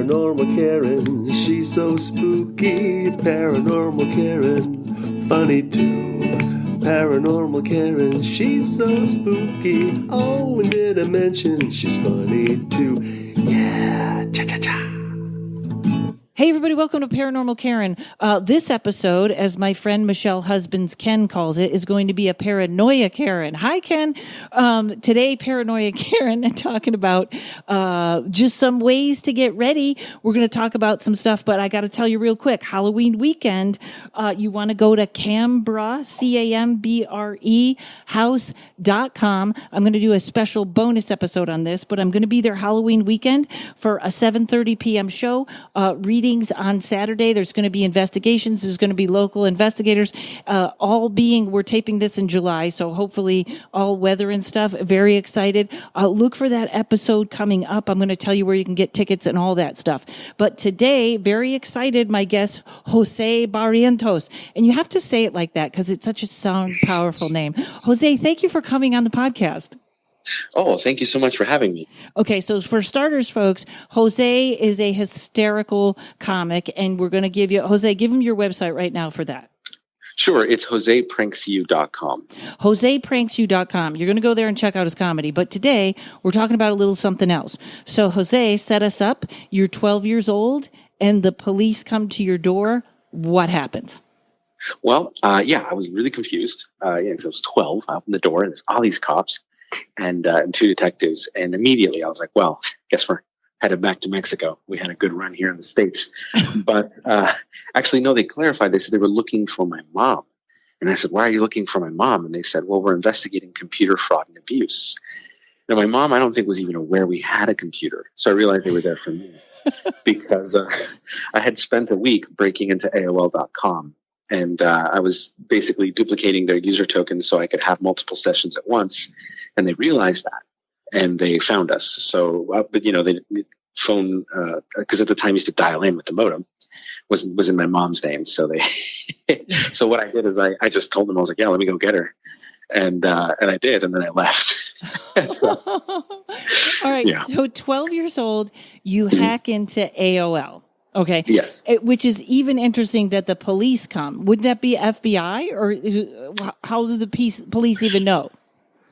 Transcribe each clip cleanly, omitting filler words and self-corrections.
Paranormal Karen, she's so spooky. Paranormal Karen, funny too. Paranormal Karen, she's so spooky. Oh, and did I mention she's funny too? Yeah, cha-cha-cha. Hey, everybody, welcome to Paranormal Karen. This episode, as my friend Michelle Husbands Ken calls it, is going to be a Paranoia Karen. Hi, Ken. Today, Paranoia Karen, talking about just some ways to get ready. We're going to talk about some stuff, but I got to tell you real quick, Halloween weekend, you want to go to Cambre, C-A-M-B-R-E, house.com. I'm going to do a special bonus episode on this, but I'm going to be there Halloween weekend for a 7:30 p.m. show, readings on Saturday. There's going to be investigations. There's going to be local investigators, we're taping this in July, so hopefully all weather and stuff. Very excited. Look for that episode coming up. I'm going to tell you where you can get tickets and all that stuff. But today, very excited, my guest, Jose Barrientos. And you have to say it like that because it's such a powerful name. Jose, thank you for coming on the podcast. Oh, thank you so much for having me. Okay, so for starters, folks, Jose is a hysterical comic, and we're going to give him your website right now for that. Sure, it's josepranks.you.com. josepranks.you.com. You're going to go there and check out his comedy. But today, we're talking about a little something else. So, Jose, set us up. You're 12 years old, and the police come to your door. What happens? Well, I was really confused. Because I was 12. I opened the door, and there's all these cops and two detectives. And immediately I was like, well, guess we're headed back to Mexico. We had a good run here in the States. But actually, no, they clarified. They said they were looking for my mom. And I said, why are you looking for my mom? And they said, well, we're investigating computer fraud and abuse. Now, my mom, I don't think was even aware we had a computer. So I realized they were there for me because I had spent a week breaking into AOL.com. And I was basically duplicating their user tokens so I could have multiple sessions at once. And they realized that, and they found us. So, but they phone because at the time I used to dial in with the modem was in my mom's name. So so what I did is I just told them, I was like, yeah, let me go get her, and I did, and then I left. All right. Yeah. So 12 years old, you hack into AOL. Okay. Yes. Which is even interesting that the police come. Would that be FBI, or how do the police even know?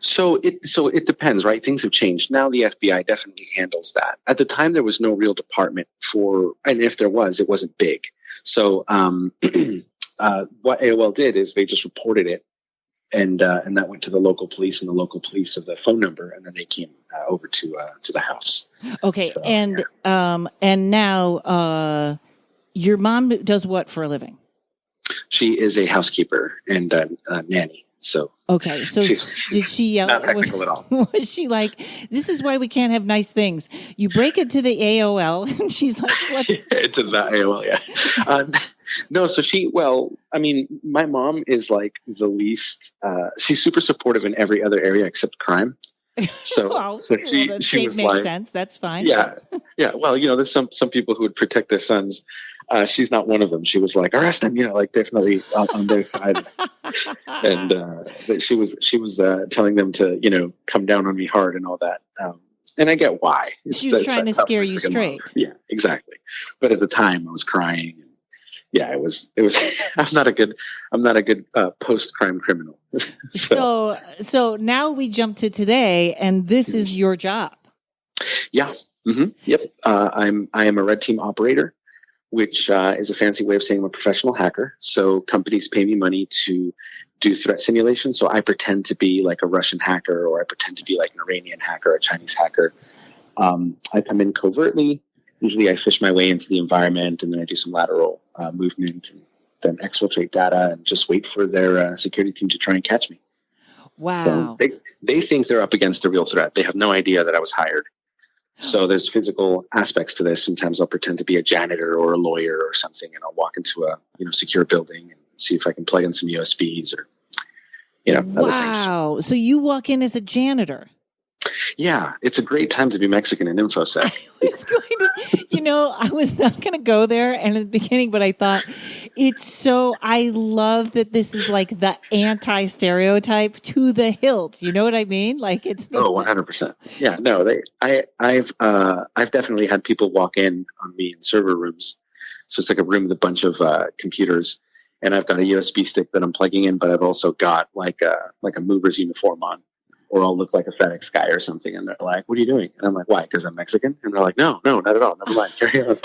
So it depends, right? Things have changed. Now the FBI definitely handles that. At the time, there was no real department and if there was, it wasn't big. So what AOL did is they just reported it, and that went to the local police, and the local police of the phone number, and then they came over to the house. Okay, so, and now your mom does what for a living? She is a housekeeper and a nanny. So okay, so did she yell? Not technical at all. Was she like, "This is why we can't have nice things"? You break into the AOL, and she's like, "What?" Into the AOL, yeah. No, so my mom is like the least. She's super supportive in every other area except crime. So, she was makes sense. That's fine. Yeah. Well, there's some people who would protect their sons. She's not one of them. She was like, arrest him, definitely on their side. And she was telling them to, come down on me hard and all that. And I get why. She was trying to scare you straight. Yeah, exactly. But at the time I was crying. And yeah, it was, I'm not a good post-crime criminal. So now we jump to today, and this is your job. Yeah. Mm-hmm. Yep. I am a red team operator, which is a fancy way of saying I'm a professional hacker. So companies pay me money to do threat simulation. So I pretend to be like a Russian hacker, or I pretend to be like an Iranian hacker, a Chinese hacker. I come in covertly. Usually I fish my way into the environment, and then I do some lateral movement, and then exfiltrate data and just wait for their security team to try and catch me. Wow. So they think they're up against a real threat. They have no idea that I was hired. So there's physical aspects to this. Sometimes I'll pretend to be a janitor or a lawyer or something, and I'll walk into a secure building and see if I can plug in some USBs or other things. Wow. So you walk in as a janitor. Yeah, it's a great time to be Mexican in InfoSec. I was not going to go there and at the beginning, but I thought I love that this is like the anti-stereotype to the hilt. You know what I mean? Like it's Oh, 100%. Yeah, no, I've definitely had people walk in on me in server rooms. So it's like a room with a bunch of computers, and I've got a USB stick that I'm plugging in, but I've also got like a mover's uniform on, or I'll look like a FedEx guy or something, and they're like, "What are you doing?" And I'm like, "Why? Because I'm Mexican?" And they're like, "No, not at all. Never mind. Carry on."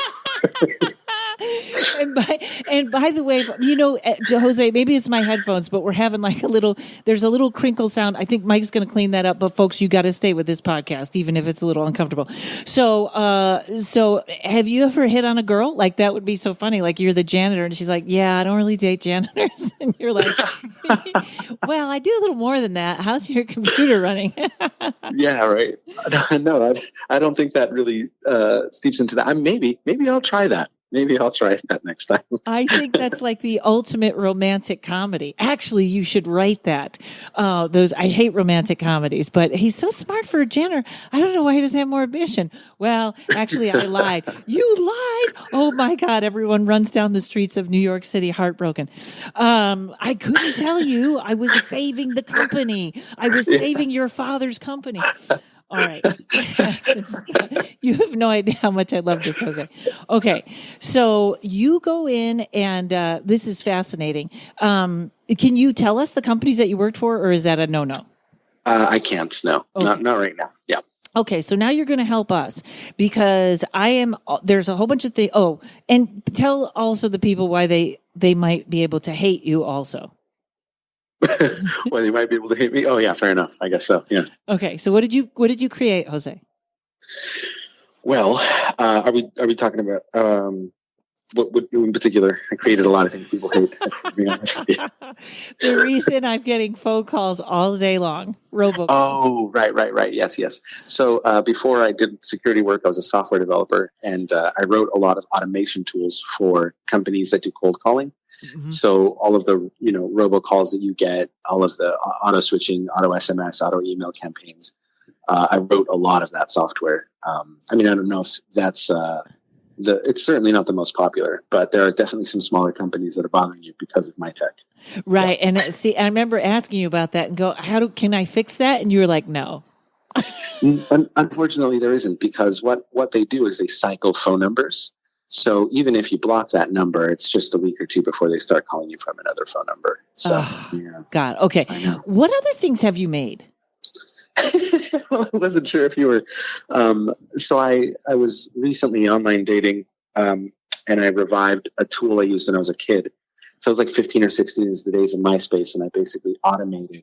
and by the way, Jose, maybe it's my headphones, but we're having like there's a little crinkle sound. I think Mike's going to clean that up, but folks, you got to stay with this podcast, even if it's a little uncomfortable. So have you ever hit on a girl? Like that would be so funny. Like you're the janitor and she's like, yeah, I don't really date janitors. And you're like, well, I do a little more than that. How's your computer running? Yeah, right. No, I don't think that really steeps into that. Maybe I'll try that. Maybe I'll try that next time. I think that's like the ultimate romantic comedy. Actually, you should write that. I hate romantic comedies, but he's so smart for a janitor. I don't know why he doesn't have more ambition. Well, actually, I lied. You lied. Oh my God. Everyone runs down the streets of New York City heartbroken. I couldn't tell you. I was saving the company. I was saving your father's company. All right. You have no idea how much I love this, Jose. Okay. So you go in and this is fascinating. Can you tell us the companies that you worked for, or is that a no-no? I can't. No, okay. Not right now. Yeah. Okay. So now you're going to help us because there's a whole bunch of things. Oh, and tell also the people why they might be able to hate you also. Well, they might be able to hate me. Oh, yeah, fair enough. I guess so. Yeah. Okay. So what did you create, Jose? Well, are we talking about what in particular? I created a lot of things people hate. To be honest with you. The reason I'm getting phone calls all day long, robocalls. Oh, right. Yes. So before I did security work, I was a software developer, and I wrote a lot of automation tools for companies that do cold calling. Mm-hmm. So all of the robocalls that you get, all of the auto switching, auto SMS, auto email campaigns, I wrote a lot of that software. I don't know if that's it's certainly not the most popular, but there are definitely some smaller companies that are bothering you because of my tech. Right, yeah. And see, I remember asking you about that and go, can I fix that? And you were like, no. Unfortunately, there isn't, because what they do is they cycle phone numbers. So even if you block that number, it's just a week or two before they start calling you from another phone number. So, yeah. God. Okay. What other things have you made? Well, I wasn't sure if you were. So I was recently online dating, and I revived a tool I used when I was a kid. So it was like 15 or 16 is the days of MySpace, and I basically automated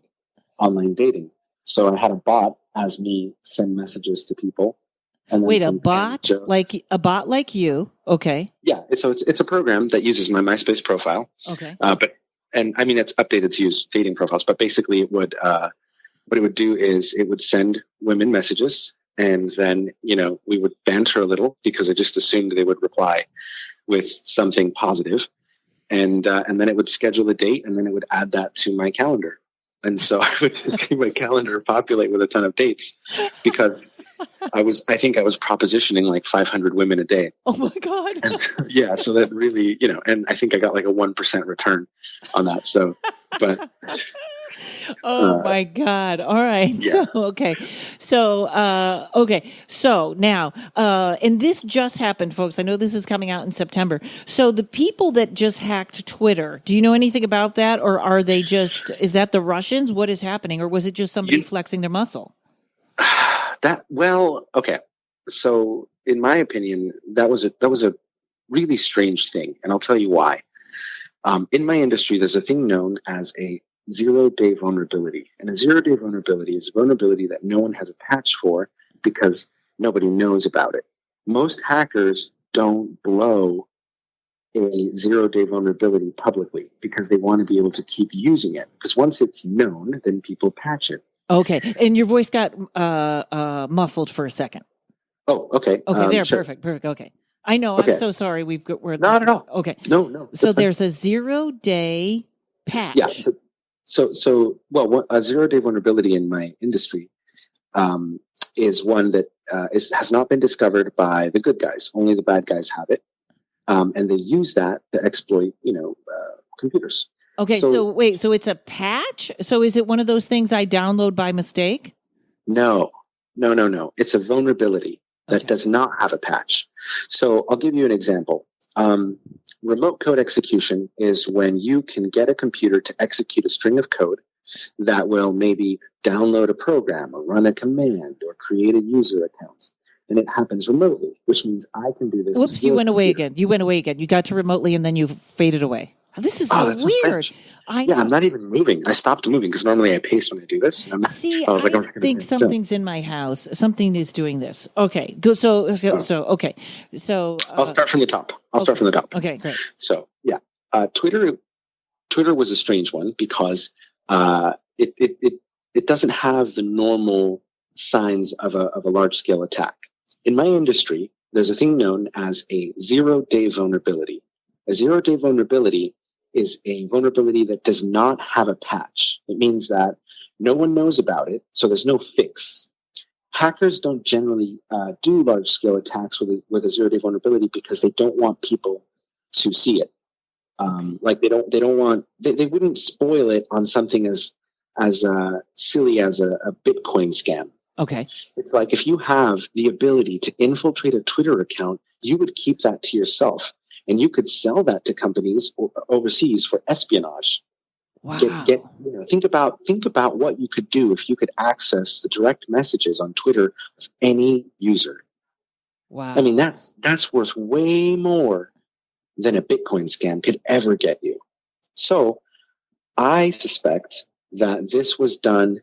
online dating. So I had a bot as me send messages to people. Wait, a bot like you? Okay. Yeah, it's a program that uses my MySpace profile. Okay. It's updated to use dating profiles, but basically it would what it would do is it would send women messages, and then we would banter a little because I just assumed they would reply with something positive, and then it would schedule a date, and then it would add that to my calendar. And so I would just see my calendar populate with a ton of dates because I think I was propositioning like 500 women a day. Oh my God. And so that really, and I think I got like a 1% return on that. So, but. Oh my God. All right. Yeah. So now, and this just happened, folks. I know this is coming out in September. So the people that just hacked Twitter, do you know anything about that? Or are they is that the Russians? What is happening? Or was it just somebody flexing their muscle? Okay. So in my opinion, that was a really strange thing. And I'll tell you why. In my industry, there's a thing known as a 0-day vulnerability. And a 0-day vulnerability is a vulnerability that no one has a patch for because nobody knows about it. Most hackers don't blow a 0-day vulnerability publicly because they want to be able to keep using it. Because once it's known, then people patch it. Okay. And your voice got muffled for a second. Oh, okay. Okay, there. Sure. Perfect. Okay. I know. Okay. I'm so sorry. We're not at all. Okay. No. So there's a 0-day patch. Yeah. So, a 0-day vulnerability in my industry is one that has not been discovered by the good guys. Only the bad guys have it. and they use that to exploit, computers. Okay, so wait, so it's a patch? So is it one of those things I download by mistake? No. It's a vulnerability that does not have a patch. So I'll give you an example. Remote code execution is when you can get a computer to execute a string of code that will maybe download a program or run a command or create a user account. And it happens remotely, which means I can do this. Whoops, you went away again. You got to remotely and then you faded away. This is so weird. I'm not even moving. I stopped moving because normally I paste when I do this. I think something's in my house. Something is doing this. Okay, go. So okay. So I'll start from the top. Start from the top. Okay, great. So Twitter was a strange one because it doesn't have the normal signs of a large scale attack. In my industry, there's a thing known as a 0-day vulnerability. A 0-day vulnerability is a vulnerability that does not have a patch. It means that no one knows about it, so there's no fix. Hackers don't generally do large-scale attacks with a 0-day vulnerability because they don't want people to see it. They wouldn't spoil it on something as silly as a Bitcoin scam. Okay. It's like if you have the ability to infiltrate a Twitter account, you would keep that to yourself. And you could sell that to companies overseas for espionage. Wow. Think about what you could do if you could access the direct messages on Twitter of any user. Wow. I mean, that's worth way more than a Bitcoin scam could ever get you. So I suspect that this was done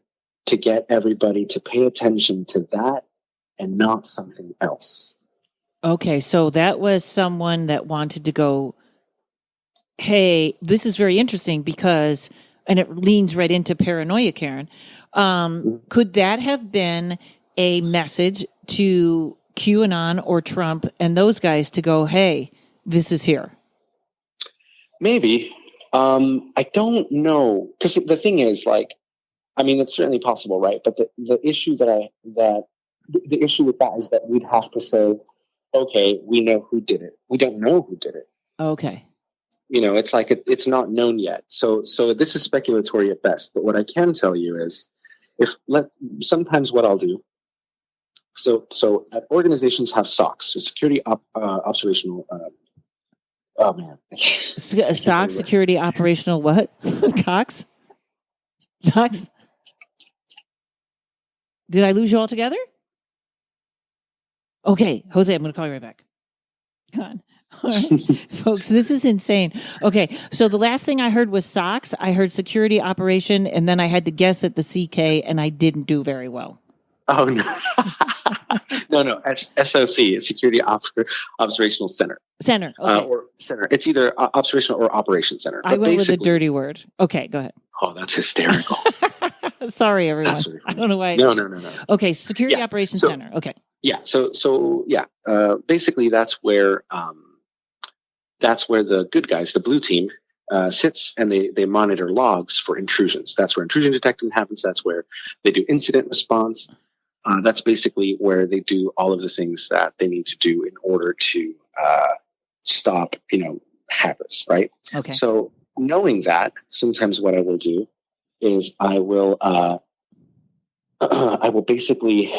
to get everybody to pay attention to that and not something else. Okay, so that was someone that wanted to go, hey, this is very interesting because, and it leans right into paranoia, Karen. Could that have been a message to QAnon or Trump and those guys to go, hey, this is here? Maybe. I don't know. Because the thing is, it's certainly possible, right? But the issue the issue with that is that we'd have to say, okay, we know who did it. We don't know who did it. Okay. It's like it's not known yet. So this is speculatory at best. But what I can tell you is, sometimes what I'll do. So organizations have SOCs, so security observational. Oh man. SOC, security operational what? Cox? SOCs? Did I lose you altogether? Okay, Jose, I'm going to call you right back. Come on. All right. Folks, this is insane. Okay, so the last thing I heard was SOCs. I heard security operation, and then I had to guess at the CK, and I didn't do very well. Oh, no. no. SOC, Security Observational Center. Center, okay. Or center. It's either observational or operation center. I went with a dirty word. Okay, go ahead. Oh, that's hysterical. Sorry, everyone. Really I don't know why. No. Okay, Security Operations Center. Okay. Yeah. Basically, that's where the good guys, the blue team, sits and they monitor logs for intrusions. That's where intrusion detection happens. That's where they do incident response. That's basically where they do all of the things that they need to do in order to stop, hackers, right? Okay. So knowing that, sometimes what I will do is I will basically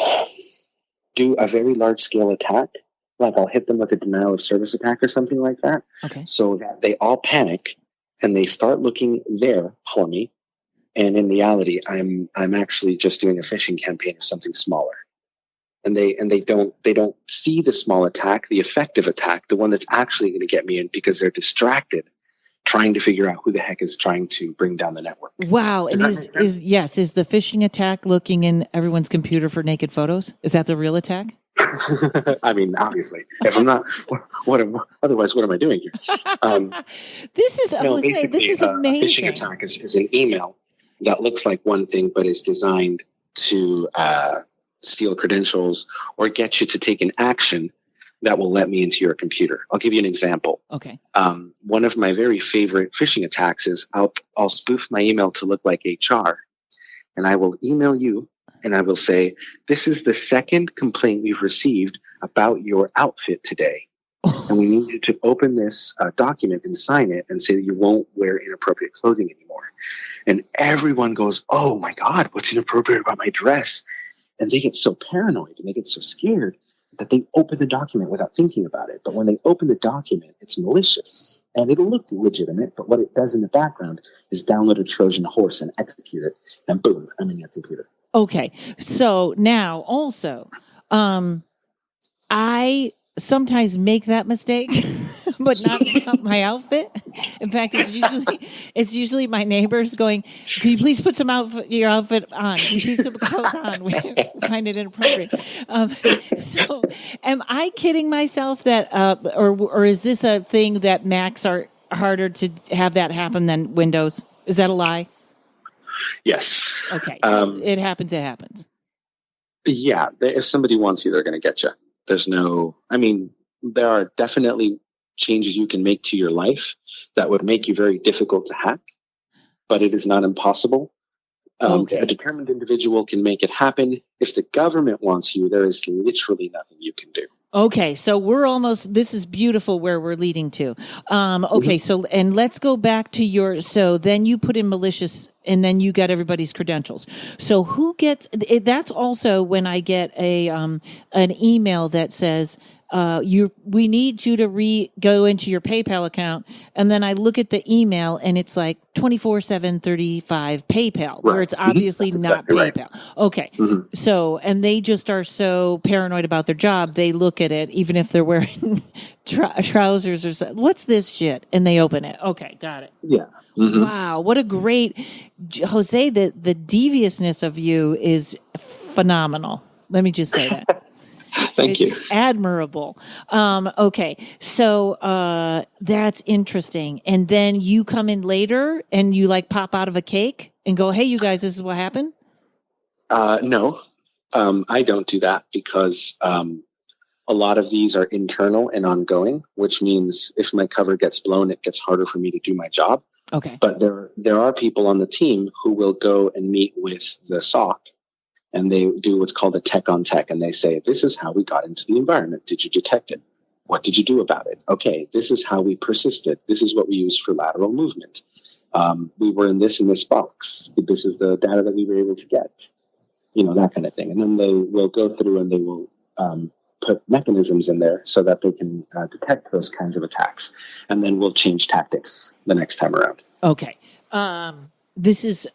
do a very large scale attack. Like I'll hit them with a denial of service attack or something like that. Okay. So that they all panic and they start looking there for me. And in reality, I'm actually just doing a phishing campaign or something smaller. And they don't see the small attack, the effective attack, the one that's actually going to get me in, because they're distracted trying to figure out who the heck is trying to bring down the network. Wow. And is the phishing attack looking in everyone's computer for naked photos? Is that the real attack? I mean, obviously, if I'm not, otherwise, what am I doing here? This is amazing. A phishing attack is an email that looks like one thing, but is designed to steal credentials or get you to take an action that will let me into your computer. I'll give you an example. Okay. One of my very favorite phishing attacks is I'll spoof my email to look like HR, and I will email you, and I will say, this is the second complaint we've received about your outfit today. and we need you to open this document and sign it and say that you won't wear inappropriate clothing anymore. And everyone goes, oh my God, what's inappropriate about my dress? And they get so paranoid and they get so scared that they open the document without thinking about it. But when they open the document, it's malicious and it'll look legitimate. But what it does in the background is download a Trojan horse and execute it. And boom, I'm in your computer. Okay. So now also, I sometimes make that mistake, but not about my outfit. In fact, it's usually my neighbors going, "Can you please put your outfit on? Can you please put clothes on? We find it inappropriate." So, am I kidding myself that, or is this a thing that Macs are harder to have that happen than Windows? Is that a lie? Yes. Okay. It happens. It happens. Yeah. If somebody wants you, they're going to get you. There are definitely changes you can make to your life that would make you very difficult to hack, but it is not impossible. Okay. A determined individual can make it happen. If the government wants you, there is literally nothing you can do. Okay, so this is beautiful where we're leading to. Okay, so, and let's go back to so then you put in malicious and then you got everybody's credentials. So who gets, that's also when I get an email that says, we need you to go into your PayPal account. And then I look at the email and it's like 24/7/35 PayPal, where it's obviously not PayPal. Right. Okay. So, and they just are so paranoid about their job. They look at it, even if they're wearing trousers or something. What's this shit? And they open it. Okay. Got it. Yeah. Wow. What a great, Jose, the deviousness of you is phenomenal. Let me just say that. Thank you. Admirable. Okay. So, that's interesting. And then you come in later and you like pop out of a cake and go, "Hey, you guys, this is what happened." No, I don't do that because, a lot of these are internal and ongoing, which means if my cover gets blown, it gets harder for me to do my job. Okay. But there are people on the team who will go and meet with the SOC. And they do what's called a tech on tech. And they say, this is how we got into the environment. Did you detect it? What did you do about it? Okay, this is how we persisted. This is what we used for lateral movement. We were in this box. This is the data that we were able to get. That kind of thing. And then they will go through and they will put mechanisms in there so that they can detect those kinds of attacks. And then we'll change tactics the next time around. Okay. This is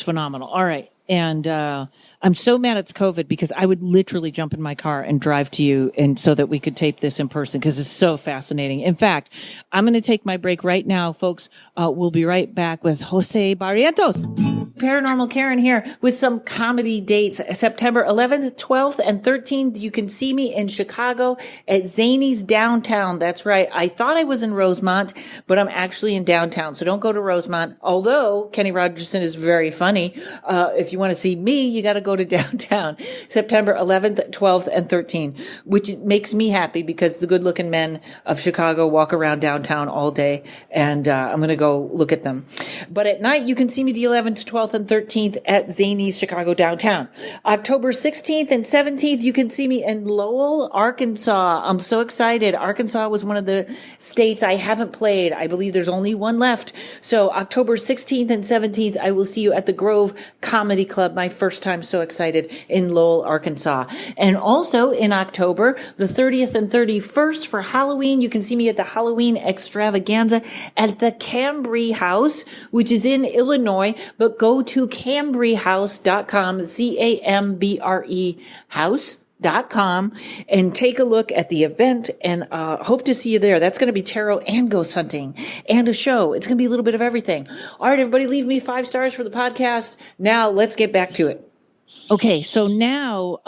phenomenal. All right. And I'm so mad it's COVID because I would literally jump in my car and drive to you and so that we could tape this in person because it's so fascinating. In fact, I'm going to take my break right now, folks. We'll be right back with Jose Barrientos. Paranormal Karen here with some comedy dates. September 11th, 12th, and 13th. You can see me in Chicago at Zany's downtown. That's right. I thought I was in Rosemont, but I'm actually in downtown. So don't go to Rosemont. Although Kenny Rogerson is very funny. If you want to see me, you got to go to downtown. September 11th, 12th, and 13th, which makes me happy because the good looking men of Chicago walk around downtown all day. And I'm going to go look at them. But at night, you can see me the 11th, 12th, and 13th at Zany's Chicago downtown. October 16th and 17th, you can see me in Lowell, Arkansas. I'm so excited. Arkansas was one of the states I haven't played. I believe there's only one left. So October 16th and 17th, I will see you at the Grove Comedy Club. My first time, so excited, in Lowell, Arkansas. And also in October, the 30th and 31st for Halloween, you can see me at the Halloween Extravaganza at the Cambry House, which is in Illinois, but go to cambryhouse.com, CAMBRE house.com, and take a look at the event and hope to see you there. That's going to be tarot and ghost hunting and a show. It's going to be a little bit of everything. All right, everybody, leave me 5 stars for the podcast. Now let's get back to it. Okay, so now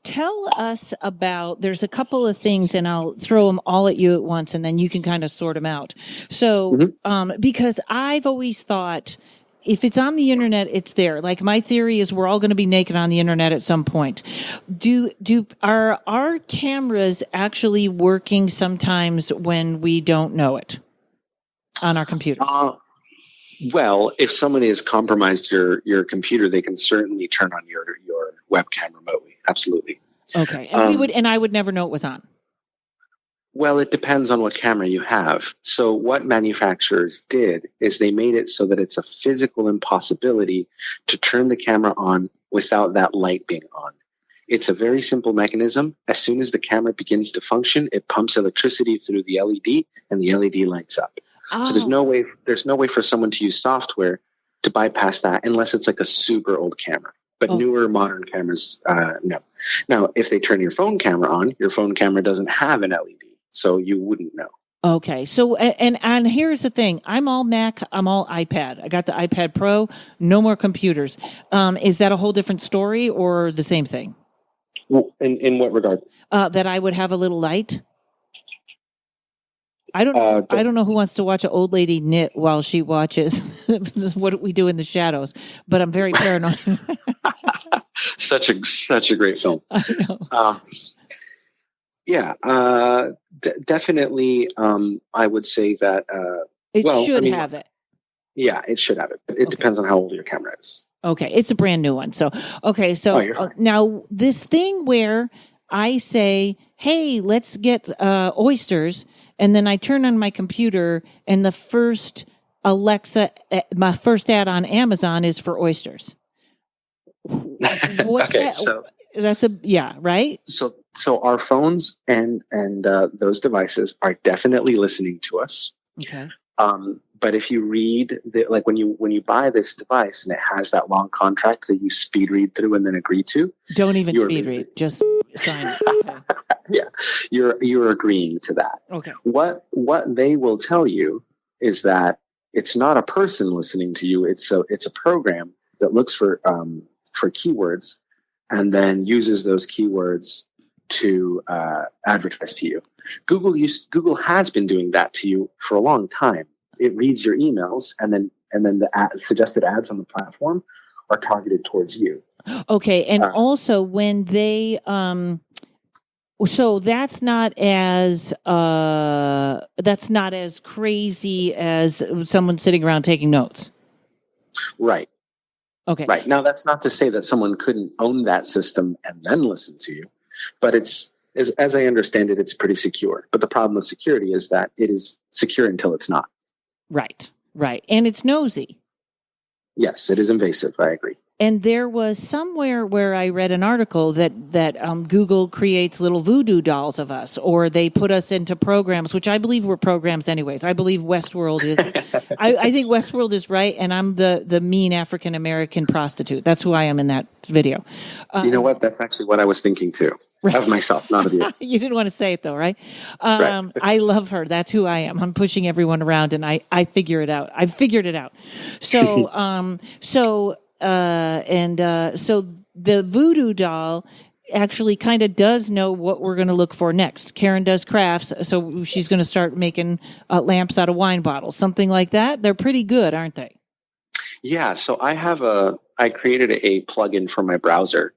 tell us about, there's a couple of things and I'll throw them all at you at once and then you can kind of sort them out. So because I've always thought, if it's on the internet, it's there. Like my theory is we're all going to be naked on the internet at some point. Are our cameras actually working sometimes when we don't know it on our computers? Well, if someone has compromised your computer, they can certainly turn on your webcam remotely. Absolutely. Okay. And I would never know it was on. Well, it depends on what camera you have. So what manufacturers did is they made it so that it's a physical impossibility to turn the camera on without that light being on. It's a very simple mechanism. As soon as the camera begins to function, it pumps electricity through the LED and the LED lights up. Oh. So there's no way for someone to use software to bypass that unless it's like a super old camera. But newer modern cameras, no. Now, if they turn your phone camera on, your phone camera doesn't have an LED, so you wouldn't know. Okay. So, and here's the thing. I'm all Mac. I'm all iPad. I got the iPad Pro. No more computers. Is that a whole different story or the same thing? Well, in what regard? That I would have a little light. I don't know who wants to watch an old lady knit while she watches what we do in the shadows, but I'm very paranoid. Such a great film. I know. Definitely. I would say that it should have it. Yeah, it should have it. But it depends on how old your camera is. Okay, it's a brand new one. So, okay, so now this thing where I say, "Hey, let's get oysters," and then I turn on my computer, and the first my first ad on Amazon is for oysters. What's that? So that's right. So our phones and those devices are definitely listening to us. Okay. But if you read when you buy this device and it has that long contract that you speed read through and then agree to, don't even speed read, just sign it. Okay. Yeah, you're agreeing to that. Okay. What they will tell you is that it's not a person listening to you. It's a program that looks for keywords and then uses those keywords to advertise to you. Google has been doing that to you for a long time. It reads your emails and then the suggested ads on the platform are targeted towards you. Okay, and also when they so that's not as crazy as someone sitting around taking notes. Right. Okay. Right. Now that's not to say that someone couldn't own that system and then listen to you, but it's as I understand it, it's pretty secure. But the problem with security is that it is secure until it's not. Right. Right. And it's nosy. Yes, it is invasive. I agree. And there was somewhere where I read an article that Google creates little voodoo dolls of us, or they put us into programs, which I believe were programs anyways. I believe Westworld is, I think Westworld is right, and I'm the mean African-American prostitute. That's who I am in that video. You know what? That's actually what I was thinking too. Right. Of myself, not of you. You didn't want to say it though, right? Right. I love her. That's who I am. I'm pushing everyone around, and I figure it out. I've figured it out. So, so the voodoo doll actually kind of does know what we're going to look for next. Karen does crafts, so she's going to start making lamps out of wine bottles, something like that. They're pretty good, aren't they? Yeah. So I created a plugin for my browser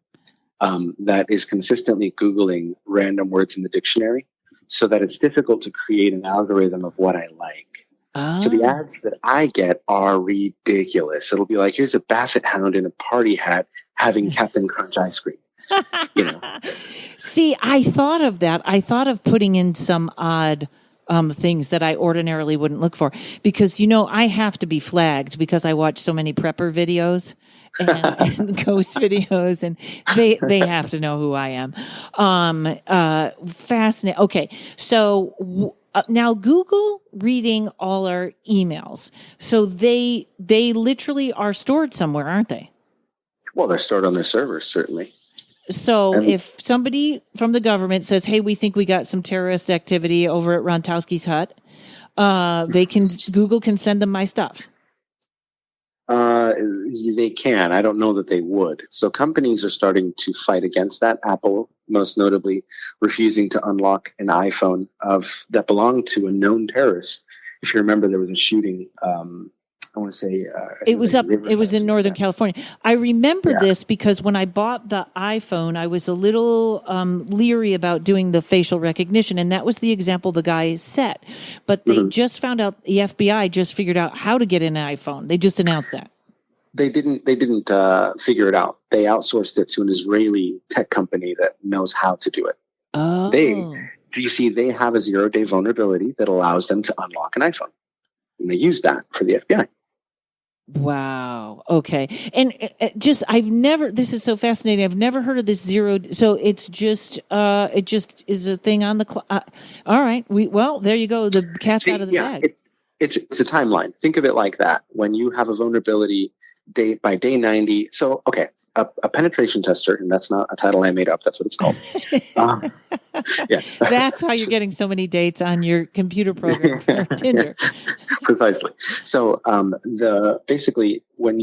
that is consistently Googling random words in the dictionary so that it's difficult to create an algorithm of what I like. So the ads that I get are ridiculous. It'll be like, here's a basset hound in a party hat having Captain Crunch ice cream. You know. See, I thought of that. I thought of putting in some odd things that I ordinarily wouldn't look for because, I have to be flagged because I watch so many prepper videos and ghost videos, and they have to know who I am. Fascinating. Okay, so. Now Google reading all our emails, so they literally are stored somewhere, aren't they? Well, they're stored on their servers, certainly. So if somebody from the government says, "Hey, we think we got some terrorist activity over at Rontowski's hut," Google can send them my stuff. They can. I don't know that they would. So companies are starting to fight against that. Apple, most notably, refusing to unlock an iPhone that belonged to a known terrorist. If you remember, there was a shooting. I want to say it was in Northern California. I remember this because when I bought the iPhone, I was a little leery about doing the facial recognition, and that was the example the guy set. But they just found out, the FBI just figured out how to get in an iPhone. They just announced that. They didn't figure it out. They outsourced it to an Israeli tech company that knows how to do it. Oh. you see, they have a 0-day vulnerability that allows them to unlock an iPhone. And they use that for the FBI. Wow. Okay. And this is so fascinating. I've never heard of this zero. So it just is a thing on the, all right. There you go. The cat's out of the bag. It's a timeline. Think of it like that. When you have a vulnerability by day 90. So, okay, a penetration tester, and that's not a title I made up. That's what it's called. Yeah. That's how you're getting so many dates on your computer program for Tinder. Precisely. So, basically when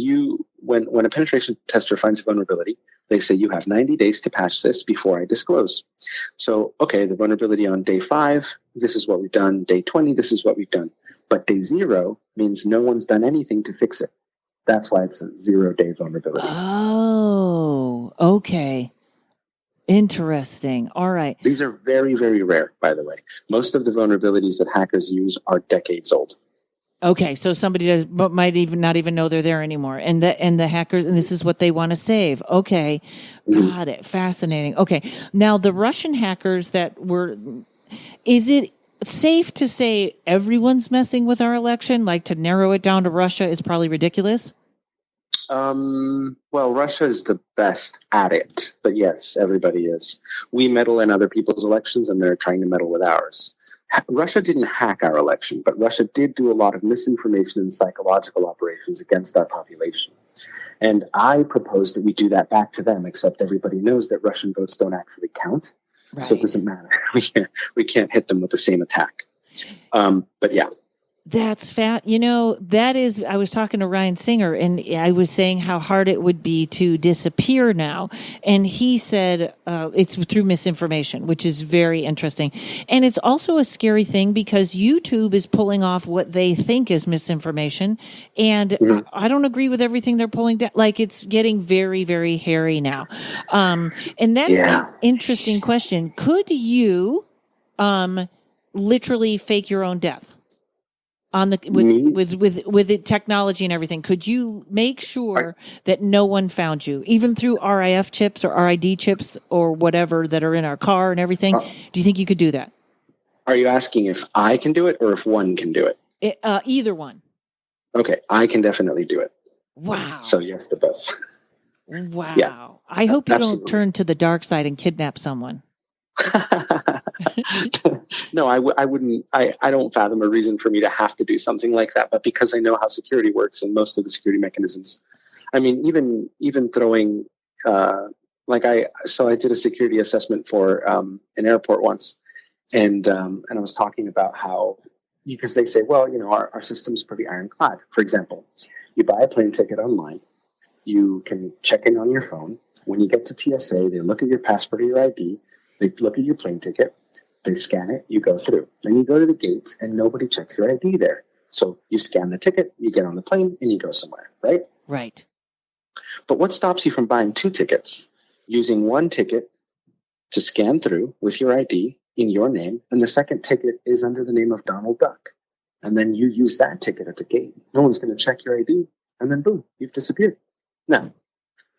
a penetration tester finds a vulnerability, they say you have 90 days to patch this before I disclose. So, okay, the vulnerability on day 5, this is what we've done. Day 20, this is what we've done. But day 0 means no one's done anything to fix it. That's why it's a 0-day vulnerability. Oh, okay. Interesting. All right. These are very, very rare, by the way. Most of the vulnerabilities that hackers use are decades old. Okay, so somebody might even not even know they're there anymore, and the hackers, and this is what they want to save. Okay, got it. Fascinating. Okay, now the Russian hackers is it safe to say everyone's messing with our election? Like, to narrow it down to Russia is probably ridiculous? Well, Russia is the best at it, but yes, everybody is. We meddle in other people's elections, and they're trying to meddle with ours. Russia didn't hack our election, but Russia did do a lot of misinformation and psychological operations against our population. And I propose that we do that back to them, except everybody knows that Russian votes don't actually count. Right. So it doesn't matter. We can't hit them with the same attack. But yeah. That's fat. I was talking to Ryan Singer, and I was saying how hard it would be to disappear now. And he said it's through misinformation, which is very interesting. And it's also a scary thing because YouTube is pulling off what they think is misinformation. And I don't agree with everything they're pulling down. Like, it's getting very, very hairy now. And that's an interesting question. Could you literally fake your own death? With the technology and everything, could you make sure that no one found you, even through RIF chips or RID chips or whatever that are in our car and everything? Do you think you could do that? Are you asking if I can do it or if one can do it? Either one. Okay, I can definitely do it. Wow. So yes, to both. Wow. Yeah, I hope you absolutely. don't turn to the dark side and kidnap someone. No, I wouldn't. I don't fathom a reason for me to have to do something like that. But because I know how security works and most of the security mechanisms, I mean, even throwing, I did a security assessment for an airport once, and I was talking about how, because they say, well, our system's pretty ironclad. For example, you buy a plane ticket online, you can check in on your phone. When you get to TSA, they look at your passport or your ID. They look at your plane ticket, they scan it, you go through. Then you go to the gates, and nobody checks your ID there. So you scan the ticket, you get on the plane, and you go somewhere, right? Right. But what stops you from buying 2 tickets? Using one ticket to scan through with your ID in your name, and the second ticket is under the name of Donald Duck. And then you use that ticket at the gate. No one's going to check your ID, and then boom, you've disappeared. Now,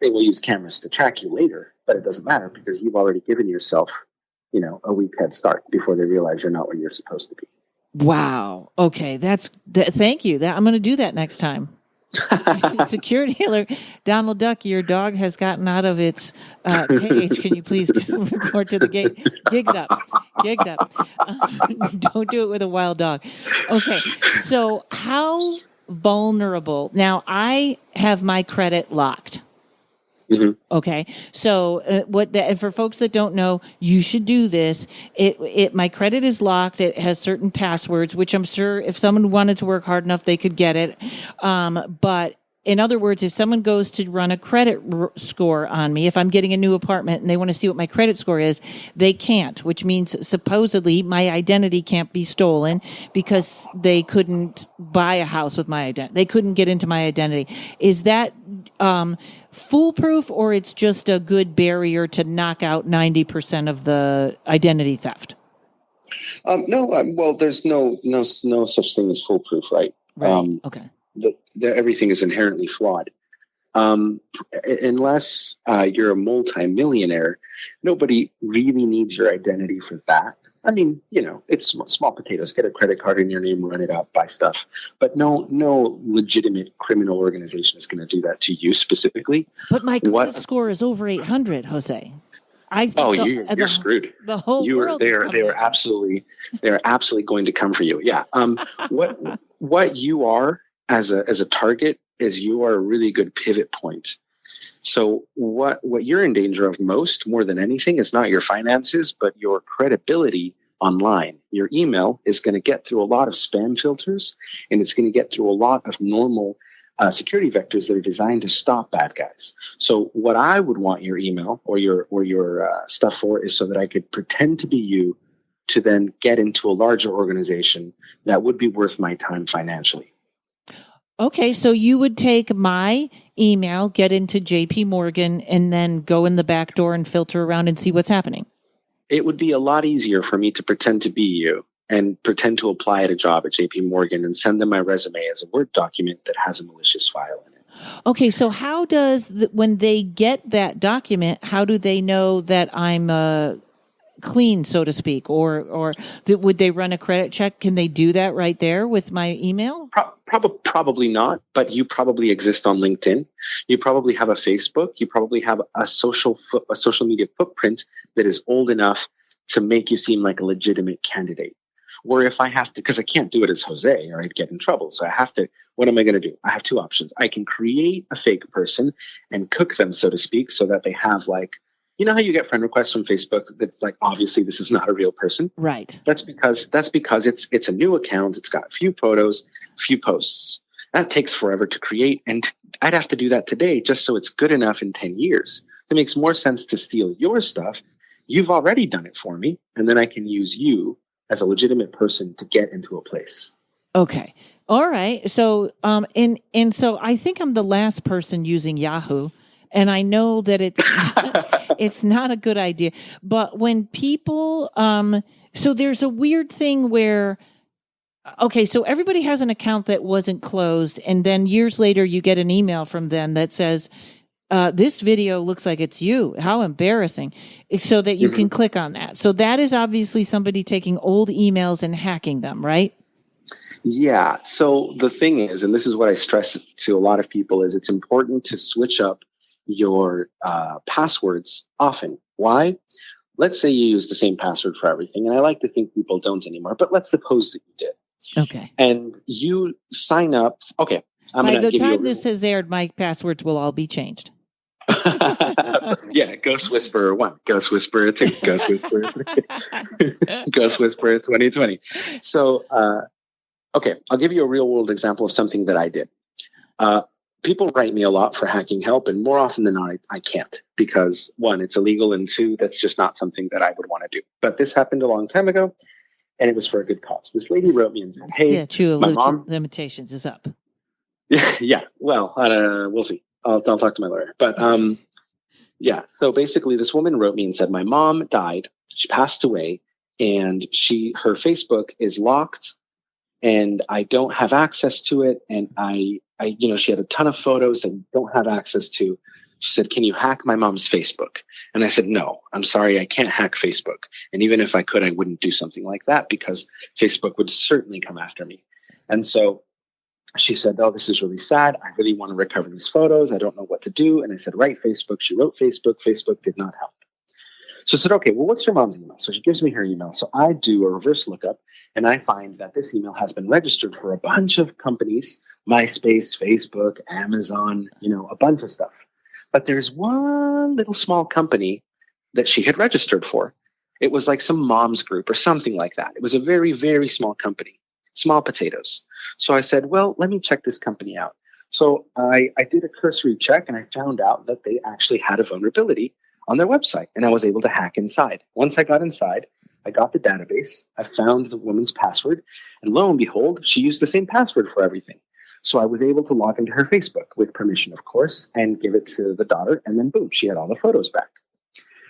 they will use cameras to track you later, but it doesn't matter because you've already given yourself, a week head start before they realize you're not where you're supposed to be. Wow. Okay. Thank you. I'm going to do that next time. Security alert. Donald Duck, your dog has gotten out of its cage. Can you please report to the gate? Gigs up. Don't do it with a wild dog. Okay. So how vulnerable? Now, I have my credit locked. Mm-hmm. Okay. So and for folks that don't know, you should do this. My credit is locked. It has certain passwords, which I'm sure if someone wanted to work hard enough, they could get it. But in other words, if someone goes to run a credit score on me, if I'm getting a new apartment and they want to see what my credit score is, they can't, which means supposedly my identity can't be stolen because they couldn't buy a house with my identity. They couldn't get into my identity. Is that foolproof, or it's just a good barrier to knock out 90% of the identity theft? No, well, there's no such thing as foolproof, right? Right. Okay. Everything is inherently flawed. Unless you're a multimillionaire, nobody really needs your identity for that. I mean, it's small potatoes. Get a credit card in your name, run it up, buy stuff. But no legitimate criminal organization is going to do that to you specifically. But my credit score is over 800, Jose. I think you're screwed. The whole world is coming. They are absolutely going to come for you. Yeah. What you are as a target is you are a really good pivot point. So what you're in danger of more than anything is not your finances, but your credibility online. Your email is going to get through a lot of spam filters, and it's going to get through a lot of normal security vectors that are designed to stop bad guys. So what I would want your email or your stuff for is so that I could pretend to be you to then get into a larger organization that would be worth my time financially. Okay, so you would take my email, get into JP Morgan, and then go in the back door and filter around and see what's happening. It would be a lot easier for me to pretend to be you and pretend to apply at a job at JP Morgan and send them my resume as a Word document that has a malicious file in it. Okay, so how does, when they get that document, how do they know that I'm clean, so to speak? Or would they run a credit check? Can they do that right there with my email? Probably not, but you probably exist on LinkedIn. You probably have a Facebook. You probably have a social media footprint that is old enough to make you seem like a legitimate candidate. Or if I have to, because I can't do it as Jose or I'd get in trouble. So I have to, what am I going to do? I have two options. I can create a fake person and cook them, so to speak, so that they have like, you know how you get friend requests from Facebook that's like, obviously this is not a real person. Right. That's because it's a new account. It's got a few photos, a few posts. That takes forever to create. And I'd have to do that today just so it's good enough in 10 years. It makes more sense to steal your stuff. You've already done it for me. And then I can use you as a legitimate person to get into a place. Okay. All right. So, and so I think I'm the last person using Yahoo, and I know that it's not a good idea. But when people, so there's a weird thing where, okay, so everybody has an account that wasn't closed, and then years later you get an email from them that says, this video looks like it's you. How embarrassing. So that you can click on that. So that is obviously somebody taking old emails and hacking them, right? Yeah. So the thing is, and this is what I stress to a lot of people, is it's important to switch up your passwords often. Why? Let's say you use the same password for everything. And I like to think people don't anymore, but let's suppose that you did. Okay. And you sign up. Okay. By the time this has aired, my passwords will all be changed. Yeah, Ghost Whisperer 1, Ghost Whisperer 2, Ghost Whisperer 3, Ghost Whisperer 2020. So, okay, I'll give you a real world example of something that I did. People write me a lot for hacking help, and more often than not, I can't because, one, it's illegal, and two, that's just not something that I would want to do. But this happened a long time ago, and it was for a good cause. This lady wrote me and said, hey, my mom... limitations is up. Yeah, well, we'll see. I'll talk to my lawyer. But yeah, so basically this woman wrote me and said, my mom died. She passed away, and her Facebook is locked, and I don't have access to it. And I she had a ton of photos that we don't have access to. She said, can you hack my mom's Facebook? And I said, no, I'm sorry, I can't hack Facebook. And even if I could, I wouldn't do something like that because Facebook would certainly come after me. And so she said, oh, this is really sad. I really want to recover these photos. I don't know what to do. And I said, write Facebook. She wrote Facebook. Facebook did not help. So I said, okay, well, what's your mom's email? So she gives me her email. So I do a reverse lookup, and I find that this email has been registered for a bunch of companies, MySpace, Facebook, Amazon, a bunch of stuff. But there's one little small company that she had registered for. It was like some mom's group or something like that. It was a very, very small company, small potatoes. So I said, well, let me check this company out. So I did a cursory check, and I found out that they actually had a vulnerability on their website, and I was able to hack inside. Once I got inside, I got the database, I found the woman's password, and lo and behold, she used the same password for everything. So I was able to log into her Facebook with permission, of course, and give it to the daughter, and then boom, she had all the photos back.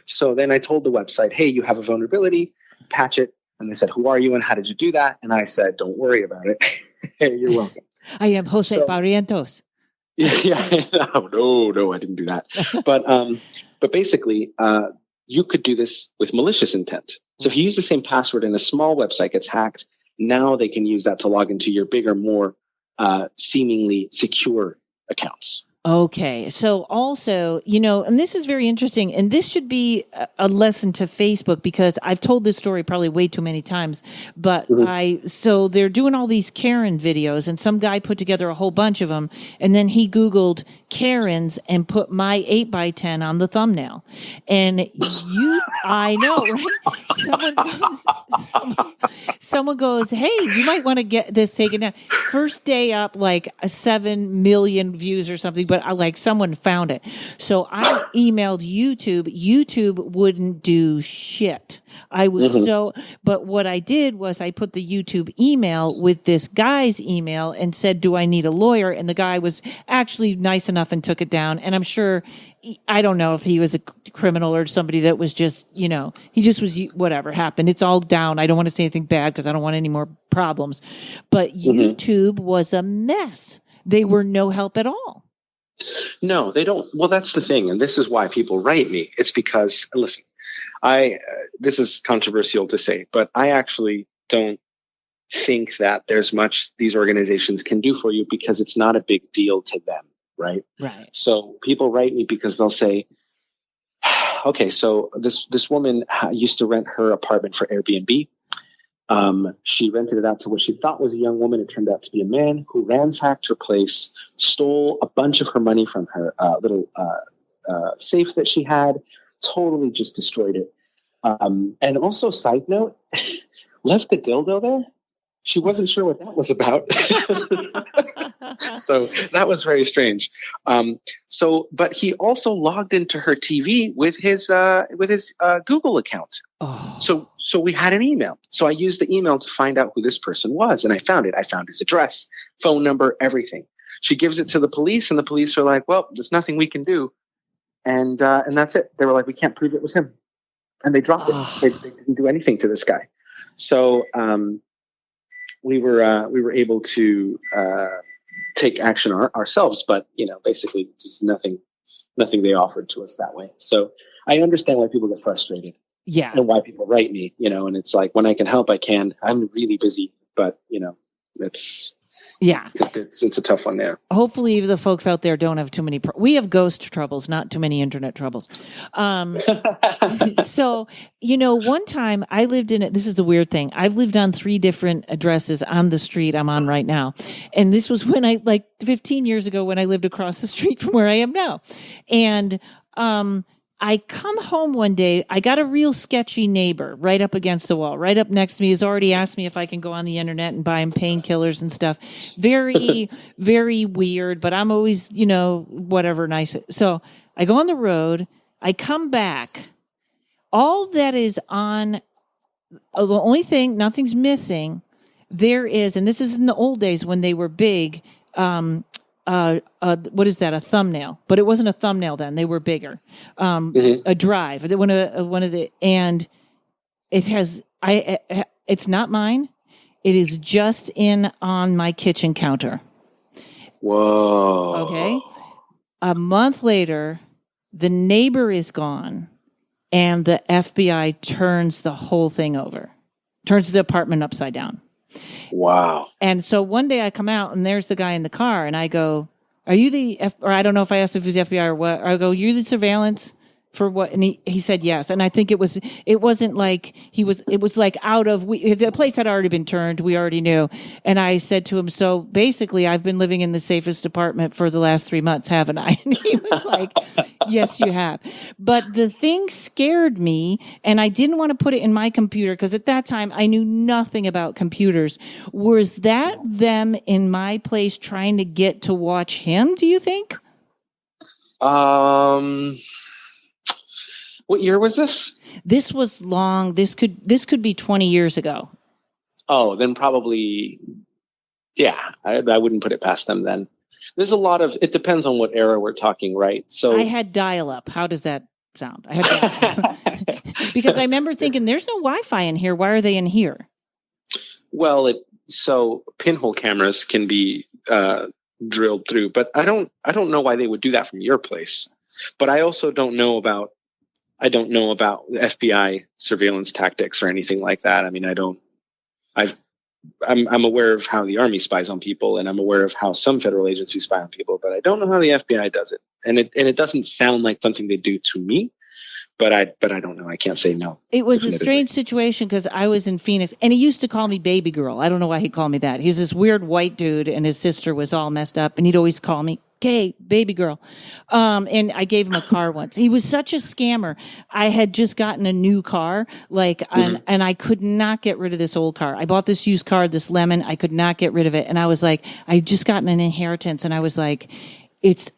So then I told the website, hey, you have a vulnerability, patch it. And they said, who are you and how did you do that? And I said, don't worry about it. You're welcome. I am Jose Barrientos. Yeah, no, I didn't do that. But basically, you could do this with malicious intent. So if you use the same password and a small website gets hacked, now they can use that to log into your bigger, more seemingly secure accounts. Okay. So also, and this is very interesting, and this should be a lesson to Facebook, because I've told this story probably way too many times, but so they're doing all these Karen videos, and some guy put together a whole bunch of them, and then he Googled Karens and put my 8x10 on the thumbnail. And I know, right? Someone goes, hey, you might want to get this taken down. First day up, like 7 million views or something, but someone found it. So I emailed YouTube. YouTube wouldn't do shit. I was but what I did was I put the YouTube email with this guy's email and said, do I need a lawyer? And the guy was actually nice enough and took it down. And I'm sure, I don't know if he was a criminal or somebody that was just, he just was, whatever happened. It's all down. I don't want to say anything bad because I don't want any more problems. But YouTube was a mess. They were no help at all. No, they don't. Well, that's the thing. And this is why people write me. It's because, listen, this is controversial to say, but I actually don't think that there's much these organizations can do for you, because it's not a big deal to them. Right. So people write me because they'll say, okay, so this woman used to rent her apartment for Airbnb. She rented it out to what she thought was a young woman. It turned out to be a man who ransacked her place, stole a bunch of her money from her little safe that she had, totally just destroyed it. And also, side note, left the dildo there. She wasn't sure what that was about. So that was very strange. But he also logged into her TV with his Google account. Oh. So we had an email. So I used the email to find out who this person was, and I found it. I found his address, phone number, everything. She gives it to the police, and the police are like, "Well, there's nothing we can do," and that's it. They were like, "We can't prove it was him," and they dropped it. They didn't do anything to this guy. So we were able to take action ourselves, but basically just nothing they offered to us that way. So I understand why people get frustrated. Yeah. And why people write me, and it's like, when I can help, I can. I'm really busy, but it's a tough one there. Hopefully the folks out there don't have too many. We have ghost troubles, not too many internet troubles. So, one time I lived in it. This is the weird thing. I've lived on 3 different addresses on the street I'm on right now. And this was when 15 years ago, when I lived across the street from where I am now. And, I come home one day, I got a real sketchy neighbor right up against the wall, right up next to me. He's already asked me if I can go on the internet and buy him painkillers and stuff. Very, very weird, but I'm always, whatever, nice. So I go on the road, I come back. All that is on, the only thing, nothing's missing, there is, and this is in the old days when they were big, what is that? A thumbnail, but it wasn't a thumbnail then. They were bigger. A drive. One of the, and it has. It's not mine. It is just in on my kitchen counter. Whoa. Okay. A month later, the neighbor is gone, and the FBI turns the whole thing over, turns the apartment upside down. Wow. And so one day I come out and there's the guy in the car, and I go, are you the or I don't know if I asked if he was FBI or what. I go, you're the surveillance for what? And he said yes. And I think it wasn't like it was like out of, the place had already been turned. We already knew. And I said to him, so basically I've been living in the safest apartment for the last 3 months, haven't I? And he was like, yes, you have. But the thing scared me, and I didn't want to put it in my computer because at that time I knew nothing about computers. Was that them in my place trying to get to watch him, do you think? What year was this? This was long. This could be 20 years ago. Oh, then probably, yeah. I wouldn't put it past them then. There's a lot of, it depends on what era we're talking, right? So I had dial-up. How does that sound? I had dial-up. Because I remember thinking, there's no Wi-Fi in here. Why are they in here? Well, so pinhole cameras can be drilled through, but I don't know why they would do that from your place. But I also don't know about I don't know about FBI surveillance tactics or anything like that. I mean, I'm aware of how the Army spies on people, and I'm aware of how some federal agencies spy on people, but I don't know how the FBI does it. And it doesn't sound like something they do to me, but I don't know. I can't say no. It was a strange situation because I was in Phoenix, and he used to call me baby girl. I don't know why he called me that. He's this weird white dude, and his sister was all messed up, and he'd always call me, "Okay, baby girl." And I gave him a car once. He was such a scammer. I had just gotten a new car, and I could not get rid of this old car. I bought this used car, this lemon. I could not get rid of it. And I was like, I had just gotten an inheritance, and I was like,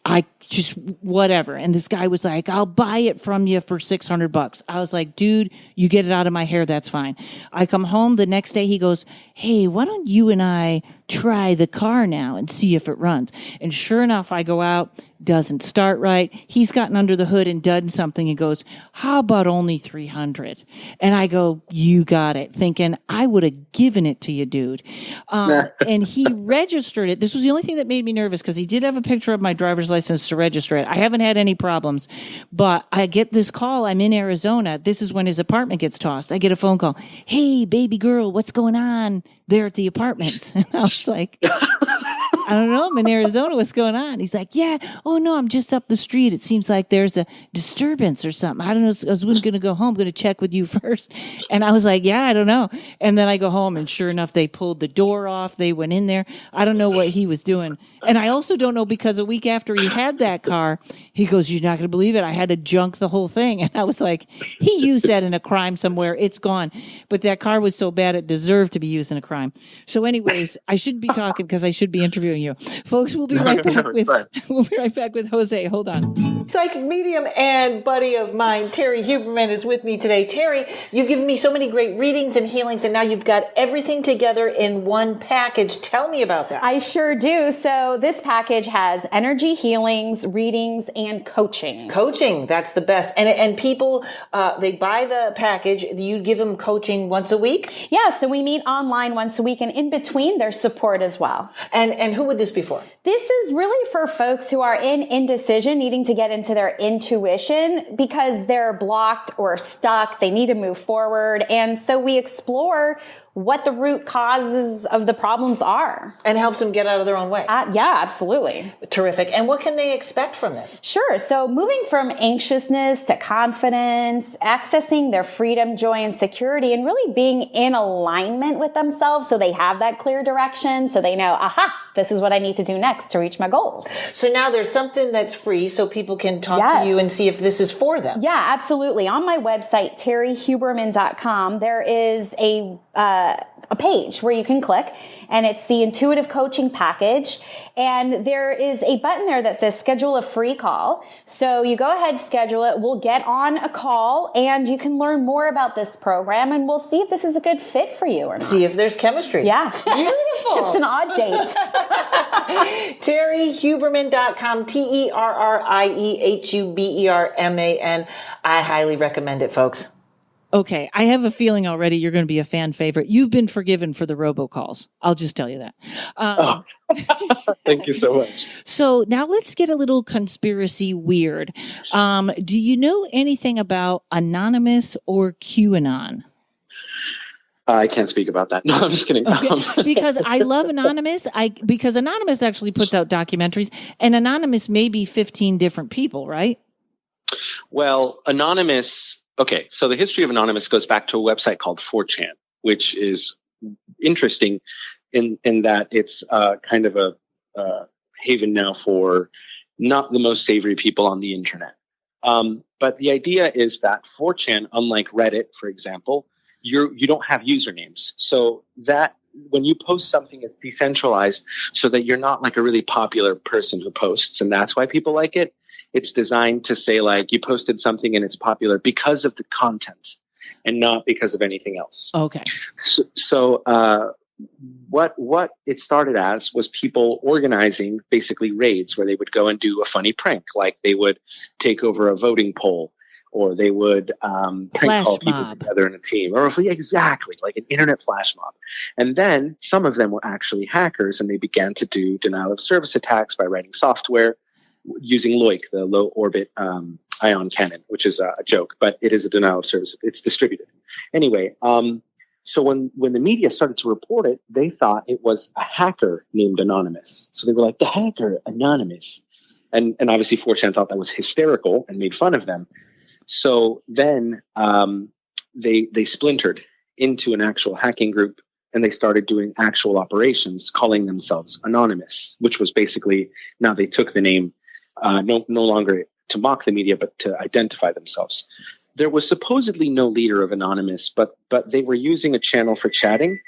I just whatever. And this guy was like, "I'll buy it from you for $600." I was like, "Dude, you get it out of my hair. That's fine." I come home the next day. He goes, "Hey, why don't you and I try the car now and see if it runs?" And sure enough, I go out, doesn't start right. He's gotten under the hood and done something and goes, "How about only 300?" And I go, "You got it," thinking I would have given it to you, dude. And he registered it. This was the only thing that made me nervous because he did have a picture of my driver's license to register it. I haven't had any problems, but I get this call. I'm in Arizona. This is when his apartment gets tossed. I get a phone call. "Hey, baby girl, what's going on there at the apartments?" And I was like, "I don't know. I'm in Arizona. What's going on?" He's like, "Yeah. Oh, no, I'm just up the street. It seems like there's a disturbance or something. I don't know. I was going to go home. I'm going to check with you first." And I was like, "Yeah, I don't know." And then I go home, and sure enough, they pulled the door off. They went in there. I don't know what he was doing. And I also don't know because a week after he had that car, he goes, "You're not going to believe it. I had to junk the whole thing." And I was like, he used that in a crime somewhere. It's gone. But that car was so bad it deserved to be used in a crime. So anyways, I shouldn't be talking because I should be interviewing you. Folks, we'll be right back with Jose. Hold on. Psychic medium and buddy of mine, Terry Huberman, is with me today. Terry, you've given me so many great readings and healings, and now you've got everything together in one package. Tell me about that. I sure do. So this package has energy healings, readings, and coaching. Coaching, that's the best. And people, they buy the package. You give them coaching once a week? Yeah, so we meet online once a week, and in between there's support as well. And who would this be for? This is really for folks who are in indecision, needing to get into their intuition because they're blocked or stuck. They need to move forward. And so we explore what the root causes of the problems are. And helps them get out of their own way. Yeah, absolutely. Terrific. And what can they expect from this? Sure. So moving from anxiousness to confidence, accessing their freedom, joy, and security, and really being in alignment with themselves so they have that clear direction, so they know, aha, this is what I need to do next to reach my goals. So now there's something that's free so people can talk to you and see if this is for them. Yeah, absolutely. On my website, terryhuberman.com, there is a page where you can click, and it's the intuitive coaching package. And there is a button there that says schedule a free call. So you go ahead, schedule it. We'll get on a call and you can learn more about this program, and we'll see if this is a good fit for you or not. See if there's chemistry. Yeah. Beautiful. It's an odd date. terryhuberman.com, TerrieHuberman. I highly recommend it, folks. Okay, I have a feeling already you're going to be a fan favorite. You've been forgiven for the robocalls. I'll just tell you that. Thank you so much. So now let's get a little conspiracy weird. Do you know anything about Anonymous or QAnon? I can't speak about that. No, I'm just kidding. Okay. Because I love Anonymous. Because Anonymous actually puts out documentaries, and Anonymous may be 15 different people, right? Well, Anonymous. Okay, so the history of Anonymous goes back to a website called 4chan, which is interesting in that it's kind of a haven now for not the most savory people on the internet. But the idea is that 4chan, unlike Reddit, for example, you don't have usernames. So that when you post something, it's decentralized so that you're not like a really popular person who posts, and that's why people like it. It's designed to say, like, you posted something and it's popular because of the content and not because of anything else. Okay. So what it started as was people organizing basically raids where they would go and do a funny prank, like they would take over a voting poll, or they would prank call people together in a team, or exactly like an internet flash mob. And then some of them were actually hackers, and they began to do denial of service attacks by writing software using LOIC, the low orbit ion cannon, which is a joke, but it is a denial of service. It's distributed. Anyway, so when the media started to report it, they thought it was a hacker named Anonymous. So they were like, the hacker Anonymous. And obviously 4chan thought that was hysterical and made fun of them. So then they splintered into an actual hacking group, and they started doing actual operations, calling themselves Anonymous, which was basically, now they took the name no longer to mock the media, but to identify themselves. There was supposedly no leader of Anonymous, but they were using a channel for chatting,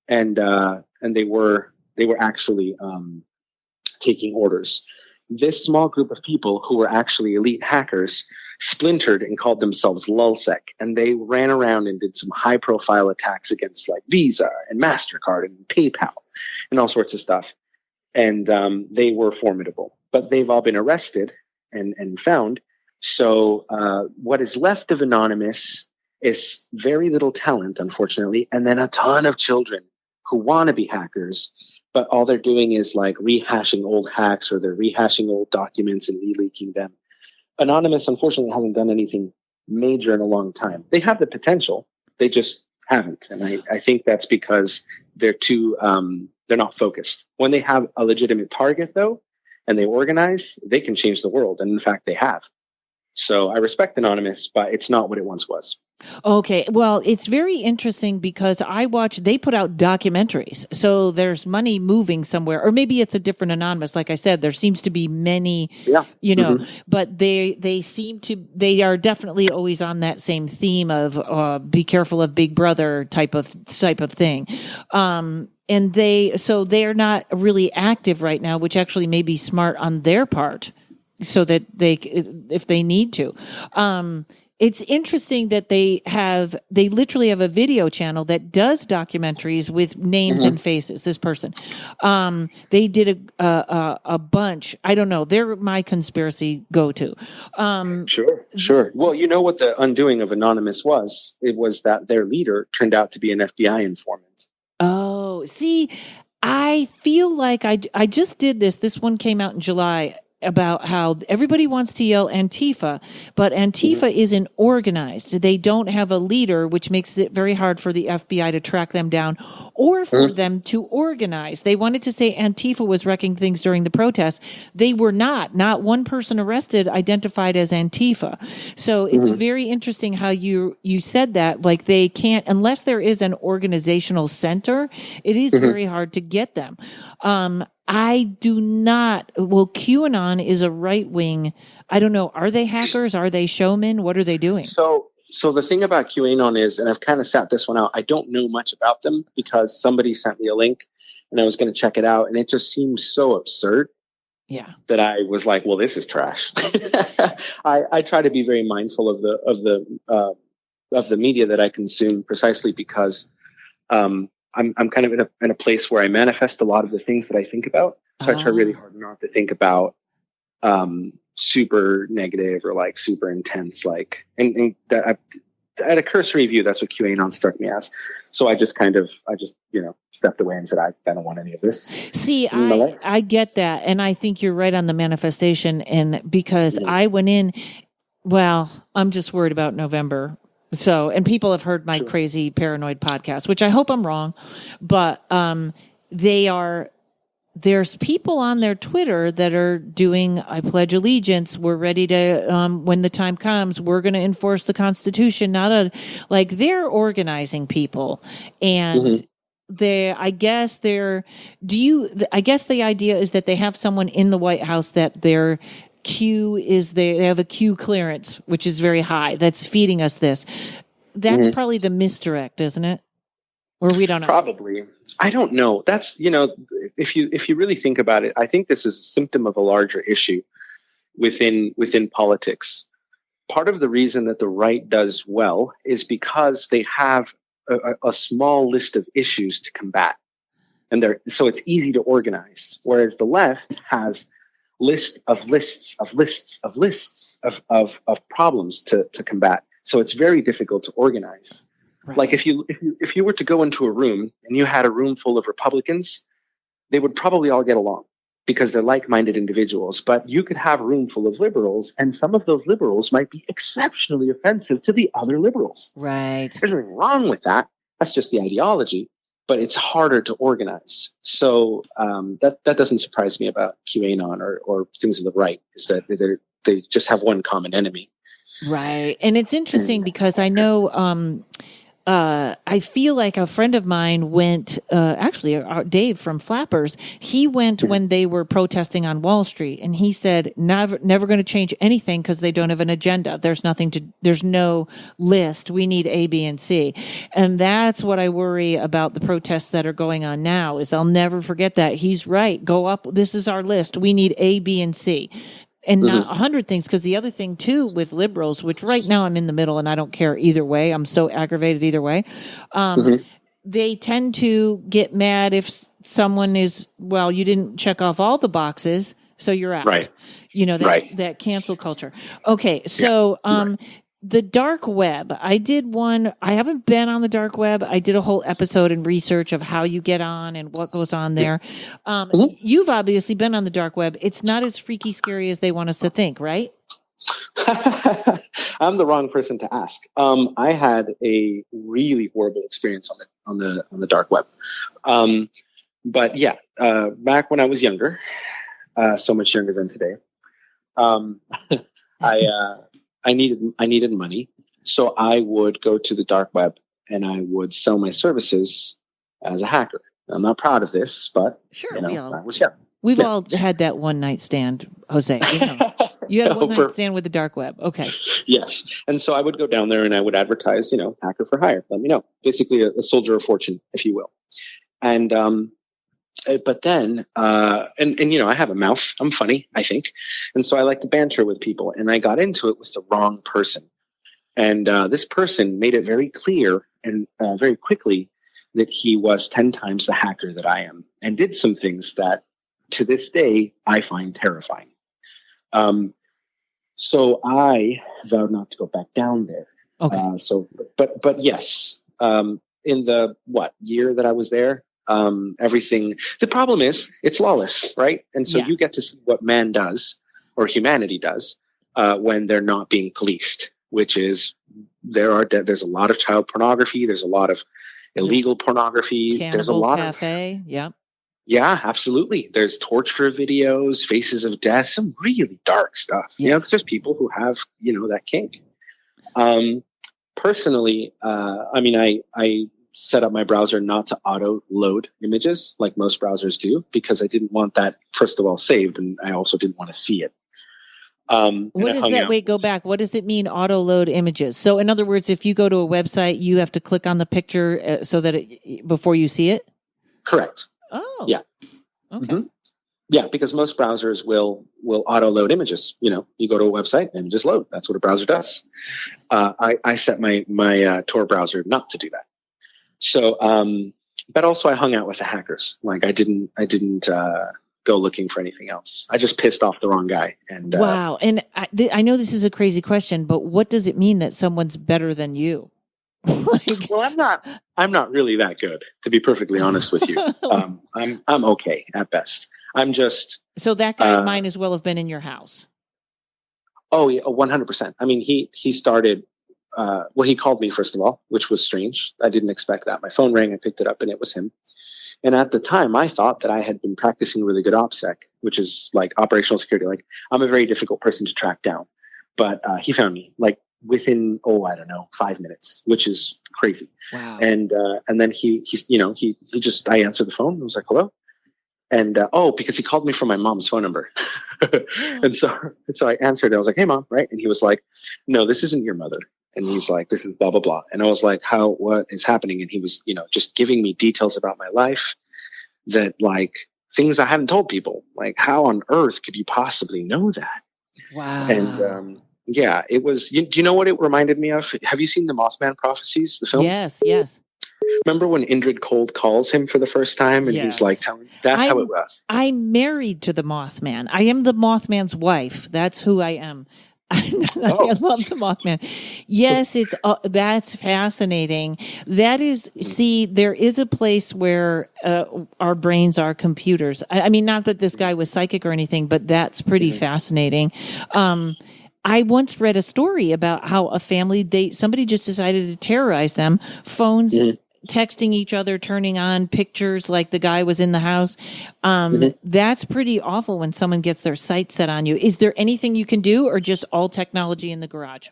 and they were actually taking orders. This small group of people who were actually elite hackers splintered and called themselves LulzSec, and they ran around and did some high-profile attacks against like Visa and MasterCard and PayPal and all sorts of stuff. And they were formidable, but they've all been arrested and found. So what is left of Anonymous is very little talent, unfortunately, and then a ton of children who want to be hackers, but all they're doing is like rehashing old hacks, or they're rehashing old documents and re-leaking them. Anonymous, unfortunately, hasn't done anything major in a long time. They have the potential. They just haven't. And I think that's because they're not focused. When they have a legitimate target, though, and they organize, they can change the world. And in fact, they have. So I respect Anonymous, but it's not what it once was. Okay. Well, it's very interesting because they put out documentaries. So there's money moving somewhere, or maybe it's a different Anonymous. Like I said, there seems to be many, but they are definitely always on that same theme of be careful of Big Brother type of thing. And they're not really active right now, which actually may be smart on their part, so that if they need to. It's interesting that they literally have a video channel that does documentaries with names and faces. This person, they did a bunch. I don't know. They're my conspiracy go-to. Sure. Well, you know what the undoing of Anonymous was? It was that their leader turned out to be an FBI informant. Oh, see, I feel like I just did this. This one came out in July, about how everybody wants to yell Antifa, but Antifa isn't organized. They don't have a leader, which makes it very hard for the FBI to track them down or for them to organize. They wanted to say Antifa was wrecking things during the protests. They were not. Not one person arrested identified as Antifa. So it's very interesting how you said that. Like, they can't, unless there is an organizational center, it is very hard to get them. QAnon is a right wing. I don't know. Are they hackers? Are they showmen? What are they doing? So the thing about QAnon is, and I've kind of sat this one out, I don't know much about them because somebody sent me a link and I was going to check it out, and it just seems so absurd. Yeah. That I was like, well, this is trash. I try to be very mindful of the media that I consume, precisely because I'm kind of in a place where I manifest a lot of the things that I think about. So I try really hard not to think about super negative or like super intense, like, and that at a cursory view, that's what QAnon struck me as. So I just stepped away and said, I don't want any of this. See, I get that. And I think you're right on the manifestation. And because I went in, well, I'm just worried about November. So, and people have heard my crazy paranoid podcast, which I hope I'm wrong, but there's people on their Twitter that are doing, I pledge allegiance. We're ready to, when the time comes, we're going to enforce the Constitution. They're organizing people. And I guess the idea is that they have someone in the White House that their Q is they have a Q clearance, which is very high. That's feeding us this. That's probably the misdirect, isn't it? Or we don't know. Probably. I don't know. That's, if you really think about it, I think this is a symptom of a larger issue within politics. Part of the reason that the right does well is because they have a small list of issues to combat. And so it's easy to organize. Whereas the left has lists of problems to combat. So it's very difficult to organize. Right. Like if you were to go into a room and you had a room full of Republicans, they would probably all get along. because they're like-minded individuals. But you could have a room full of liberals, and some of those liberals might be exceptionally offensive to the other liberals. Right. There's nothing wrong with that. That's just the ideology, but it's harder to organize. So that doesn't surprise me about QAnon or things of the right, is that they just have one common enemy. Right. And it's interesting because I know I feel like a friend of mine went, actually, Dave from Flappers, he went when they were protesting on Wall Street, and he said, never going to change anything because they don't have an agenda. There's no list. We need A, B, and C. And that's what I worry about the protests that are going on now, is I'll never forget that. He's right. Go up. This is our list. We need A, B, and C. And not 100 things, because the other thing, too, with liberals, which right now I'm in the middle and I don't care either way. I'm so aggravated either way. They tend to get mad if someone is, well, you didn't check off all the boxes, so you're out. Right. You know, that cancel culture. Okay, so the dark web, I did one. I haven't been on the dark web. I did a whole episode and research of how you get on and what goes on there. You've obviously been on the dark web. It's not as freaky scary as they want us to think, right? I'm the wrong person to ask. I had a really horrible experience on the dark web. But yeah, back when I was younger, so much younger than today, I needed money, so I would go to the dark web and I would sell my services as a hacker. I'm not proud of this, but sure, I was young. We've all had that one night stand, Jose. You had a one night stand with the dark web. Okay. Yes, and so I would go down there and I would advertise, hacker for hire. Let me know. Basically, a soldier of fortune, if you will. And but then, I have a mouth. I'm funny, I think. And so I like to banter with people. And I got into it with the wrong person. And this person made it very clear and very quickly that he was 10 times the hacker that I am, and did some things that to this day I find terrifying. So I vowed not to go back down there. Okay. But yes, in the year that I was there, everything, the problem is it's lawless, right? And so you get to see what man does, or humanity does, when they're not being policed, which is there's a lot of child pornography. There's a lot of illegal pornography. There's a lot cafe. Yeah, absolutely. There's torture videos, faces of death, some really dark stuff. Because there's people who have, that kink. Personally, I set up my browser not to auto load images like most browsers do, because I didn't want that, first of all, saved, and I also didn't want to see it. What is that? Wait, go back. What does it mean, auto load images? So in other words, if you go to a website, you have to click on the picture so that before you see it? Correct. Oh. Yeah. Okay. Yeah, because most browsers will auto load images. You go to a website, images load. That's what a browser does. I set my Tor browser not to do that. So, but also I hung out with the hackers. Like I didn't go looking for anything else. I just pissed off the wrong guy. And wow. And I know this is a crazy question, but what does it mean that someone's better than you? Well, I'm not really that good, to be perfectly honest with you. I'm okay at best. I'm just. So that guy might as well have been in your house. Oh yeah, 100%. I mean, he started. He called me first of all, which was strange. I didn't expect that. My phone rang. I picked it up, and it was him. And at the time, I thought that I had been practicing really good OPSEC, which is like operational security. Like I'm a very difficult person to track down, but he found me like within 5 minutes, which is crazy. Wow. And then he just, I answered the phone. I was like, hello. And because he called me from my mom's phone number. and so I answered. I was like, hey mom, right? And he was like, no, this isn't your mother. And he's like, this is blah, blah, blah. And I was like, what is happening? And he was, just giving me details about my life that like things I hadn't told people. Like, how on earth could you possibly know that? Wow. And yeah, it was, do you know what it reminded me of? Have you seen the Mothman Prophecies, the film? Yes. Remember when Indrid Cold calls him for the first time and he's like, how it was. I'm married to the Mothman. I am the Mothman's wife. That's who I am. I love the Mothman. Yes, it's that's fascinating. That is, see, there is a place where our brains are computers. I mean, not that this guy was psychic or anything, but that's pretty fascinating. I once read a story about how a family, somebody just decided to terrorize them. Phones, texting each other, turning on pictures like the guy was in the house. That's pretty awful when someone gets their sights set on you. Is there anything you can do, or just all technology in the garage?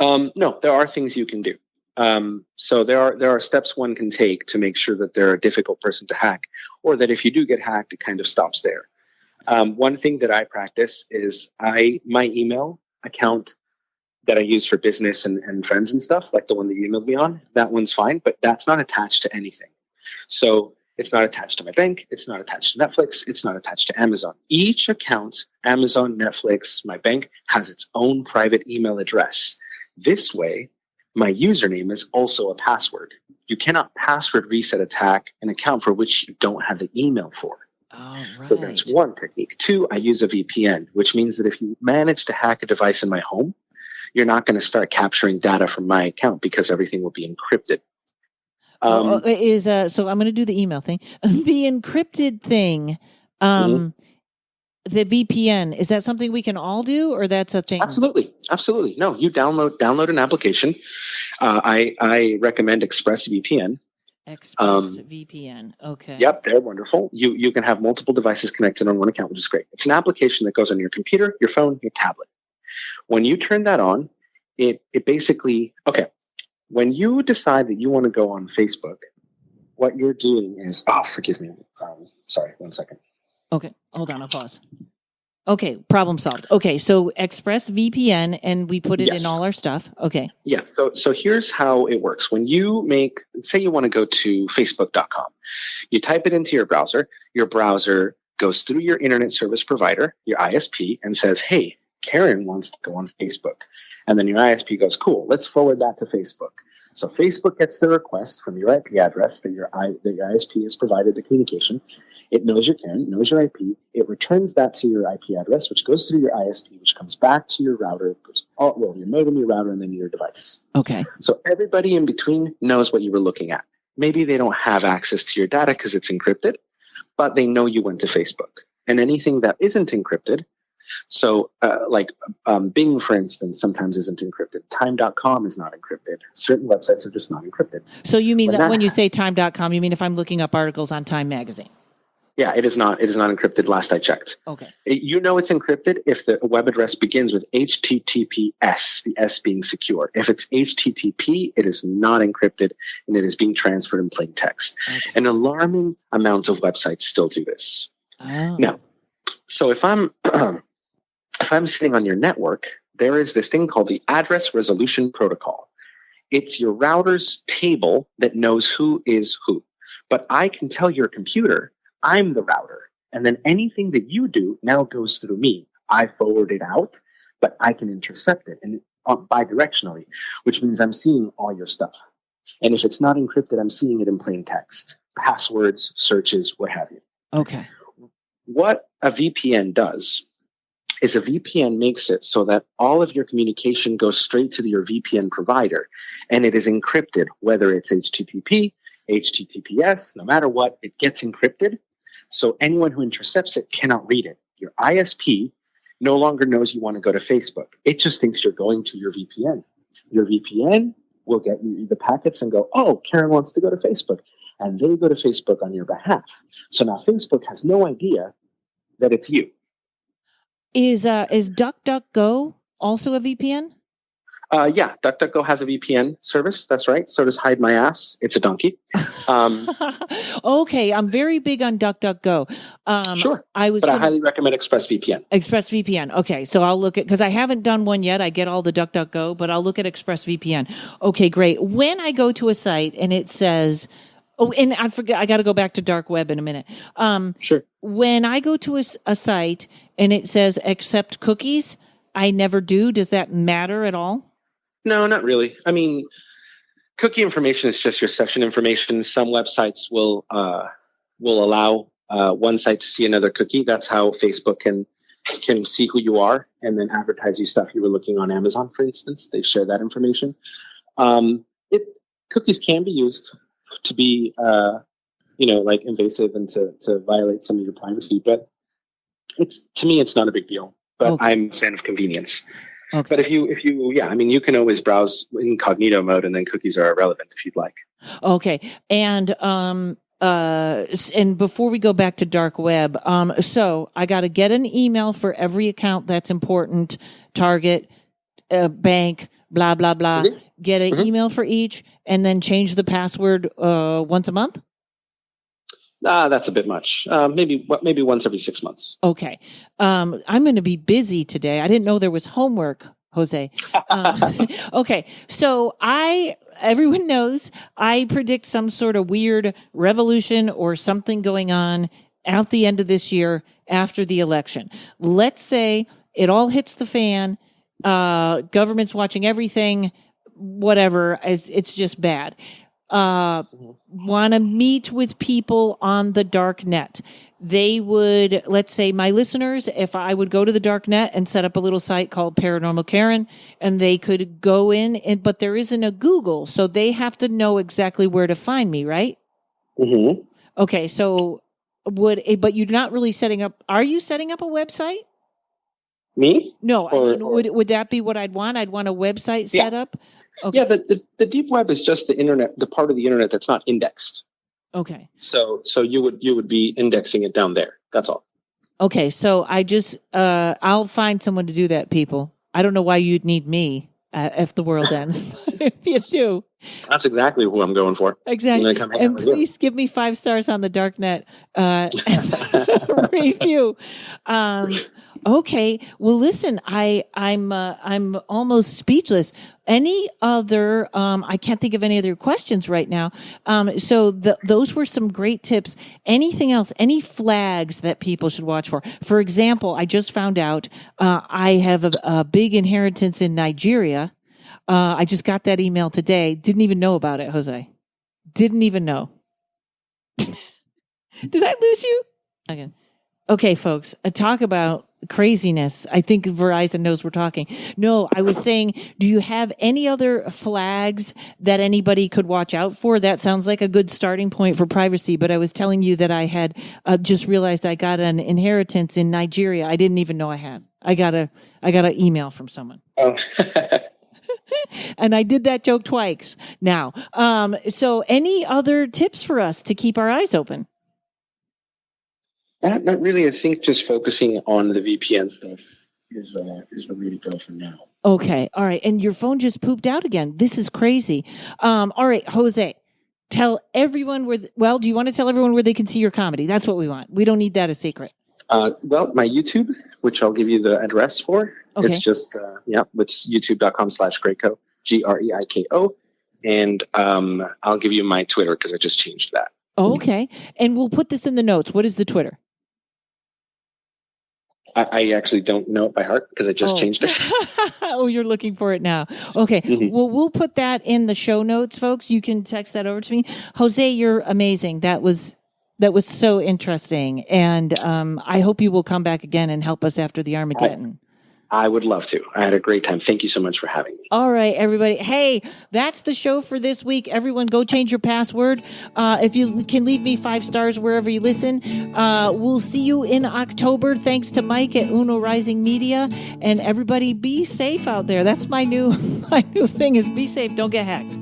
No, there are things you can do. So there are steps one can take to make sure that they're a difficult person to hack, or that if you do get hacked, it kind of stops there. One thing that I practice is my email account that I use for business and friends and stuff, like the one that you emailed me on, that one's fine, but that's not attached to anything. So it's not attached to my bank. It's not attached to Netflix. It's not attached to Amazon. Each account, Amazon, Netflix, my bank, has its own private email address. This way, my username is also a password. You cannot password reset attack an account for which you don't have the email for. Oh, right. So that's one technique. Two, I use a VPN, which means that if you manage to hack a device in my home, you're not going to start capturing data from my account because everything will be encrypted. So I'm going to do the email thing. The encrypted thing, the VPN, is that something we can all do, or that's a thing? Absolutely. No, you download an application. I recommend ExpressVPN. ExpressVPN. Okay. Yep, they're wonderful. You can have multiple devices connected on one account, which is great. It's an application that goes on your computer, your phone, your tablet. When you turn that on, it basically, when you decide that you want to go on Facebook, what you're doing is, forgive me. Sorry, 1 second. Okay, hold on, I'll pause. Okay, problem solved. Okay, so ExpressVPN, and we put it in all our stuff. Okay. Yeah, so here's how it works. When you say you want to go to facebook.com, you type it into your browser goes through your internet service provider, your ISP, and says, hey, Karen wants to go on Facebook. And then your ISP goes, cool, let's forward that to Facebook. So Facebook gets the request from your IP address that your ISP has provided the communication. It knows your Karen, knows your IP. It returns that to your IP address, which goes through your ISP, which comes back to your router, your modem, your router, and then your device. Okay. So everybody in between knows what you were looking at. Maybe they don't have access to your data because it's encrypted, but they know you went to Facebook. And anything that isn't encrypted, so Bing, for instance, sometimes isn't encrypted. Time.com is not encrypted. Certain websites are just not encrypted. So you mean when you say time.com, you mean if I'm looking up articles on Time Magazine? Yeah, it is not. It is not encrypted. Last I checked. Okay. You know it's encrypted if the web address begins with HTTPS, the S being secure. If it's HTTP, it is not encrypted, and it is being transferred in plain text. Okay. An alarming amount of websites still do this. Oh. Now, so if I'm sitting on your network, there is this thing called the Address Resolution Protocol. It's your router's table that knows who is who. But I can tell your computer, I'm the router. And then anything that you do now goes through me. I forward it out, but I can intercept it and bidirectionally, which means I'm seeing all your stuff. And if it's not encrypted, I'm seeing it in plain text, passwords, searches, what have you. Okay. What a VPN does is a VPN makes it so that all of your communication goes straight to your VPN provider, and it is encrypted, whether it's HTTP, HTTPS, no matter what, it gets encrypted. So anyone who intercepts it cannot read it. Your ISP no longer knows you want to go to Facebook. It just thinks you're going to your VPN. Your VPN will get you the packets and go, oh, Karen wants to go to Facebook. And they go to Facebook on your behalf. So now Facebook has no idea that it's you. Is DuckDuckGo also a VPN? Yeah, DuckDuckGo has a VPN service. That's right. So does Hide My Ass. It's a donkey. Okay, I'm very big on DuckDuckGo. Sure, I highly recommend ExpressVPN. ExpressVPN. Okay, so I'll look at, because I haven't done one yet. I get all the DuckDuckGo, but I'll look at ExpressVPN. Okay, great. When I go to a site and it says, oh, and I forget, I got to go back to dark web in a minute. Sure. When I go to a site and it says accept cookies, I never do. Does that matter at all? No, not really. I mean, cookie information is just your session information. Some websites will allow one site to see another cookie. That's how Facebook can can see who you are and then advertise you stuff you were looking on Amazon, for instance. They share that information. Cookies can be used to be, like invasive and to violate some of your privacy, but to me, it's not a big deal. But Okay. I'm a fan of convenience. Okay. But if you, you can always browse incognito mode, and then cookies are irrelevant if you'd like. Okay. And before we go back to dark web, so I got to get an email for every account that's important, Target, bank, blah, blah, blah. Mm-hmm. Get an email for each and then change the password once a month? That's a bit much. Maybe once every 6 months. Okay. I'm going to be busy today. I didn't know there was homework, Jose. Okay. So everyone knows I predict some sort of weird revolution or something going on at the end of this year after the election. Let's say it all hits the fan. Government's watching everything, whatever, it's just bad. Want to meet with people on the dark net. They would, let's say my listeners, if I would go to the dark net and set up a little site called Paranormal Karen, and they could go in, but there isn't a Google, so they have to know exactly where to find me, right? Mm-hmm. Okay, so but you're not really setting up, are you setting up a website? Me? No, would that be what I'd want? I'd want a website set up? Okay. Yeah, the deep web is just the internet, the part of the internet that's not indexed. Okay. So you would be indexing it down there. That's all. Okay, so I just I'll find someone to do that, people. I don't know why you'd need me if the world ends. If you do. That's exactly who I'm going for. Exactly. And please give me 5 stars on the darknet review. Okay. Well, listen, I'm almost speechless. Any other? I can't think of any other questions right now. So those were some great tips. Anything else? Any flags that people should watch for? For example, I just found out I have a big inheritance in Nigeria. I just got that email today. Didn't even know about it, Jose. Didn't even know. Did I lose you? Okay, folks. Talk about craziness. I think Verizon knows we're talking. No, I was saying, do you have any other flags that anybody could watch out for? That sounds like a good starting point for privacy, but I was telling you that I had just realized I got an inheritance in Nigeria. I didn't even know I had. I got an email from someone. Oh. And I did that joke twice now. So any other tips for us to keep our eyes open? Not really. I think just focusing on the VPN stuff is the way to go for now. Okay. All right. And your phone just pooped out again. This is crazy. All right, Jose, tell everyone do you want to tell everyone where they can see your comedy? That's what we want. We don't need that a secret. Well, my YouTube, which I'll give you the address for. Okay. It's just, it's youtube.com/Greiko, Greiko. And I'll give you my Twitter because I just changed that. Okay. And we'll put this in the notes. What is the Twitter? I actually don't know it by heart because I just changed it. Oh, you're looking for it now. Okay. Mm-hmm. Well, we'll put that in the show notes, folks. You can text that over to me. Jose, you're amazing. That was so interesting. And I hope you will come back again and help us after the Armageddon. I would love to. I had a great time. Thank you so much for having me. All right, everybody. Hey, that's the show for this week. Everyone, go change your password. If you can leave me 5 stars wherever you listen. We'll see you in October. Thanks to Mike at Uno Rising Media. And everybody, be safe out there. That's my new thing is be safe. Don't get hacked.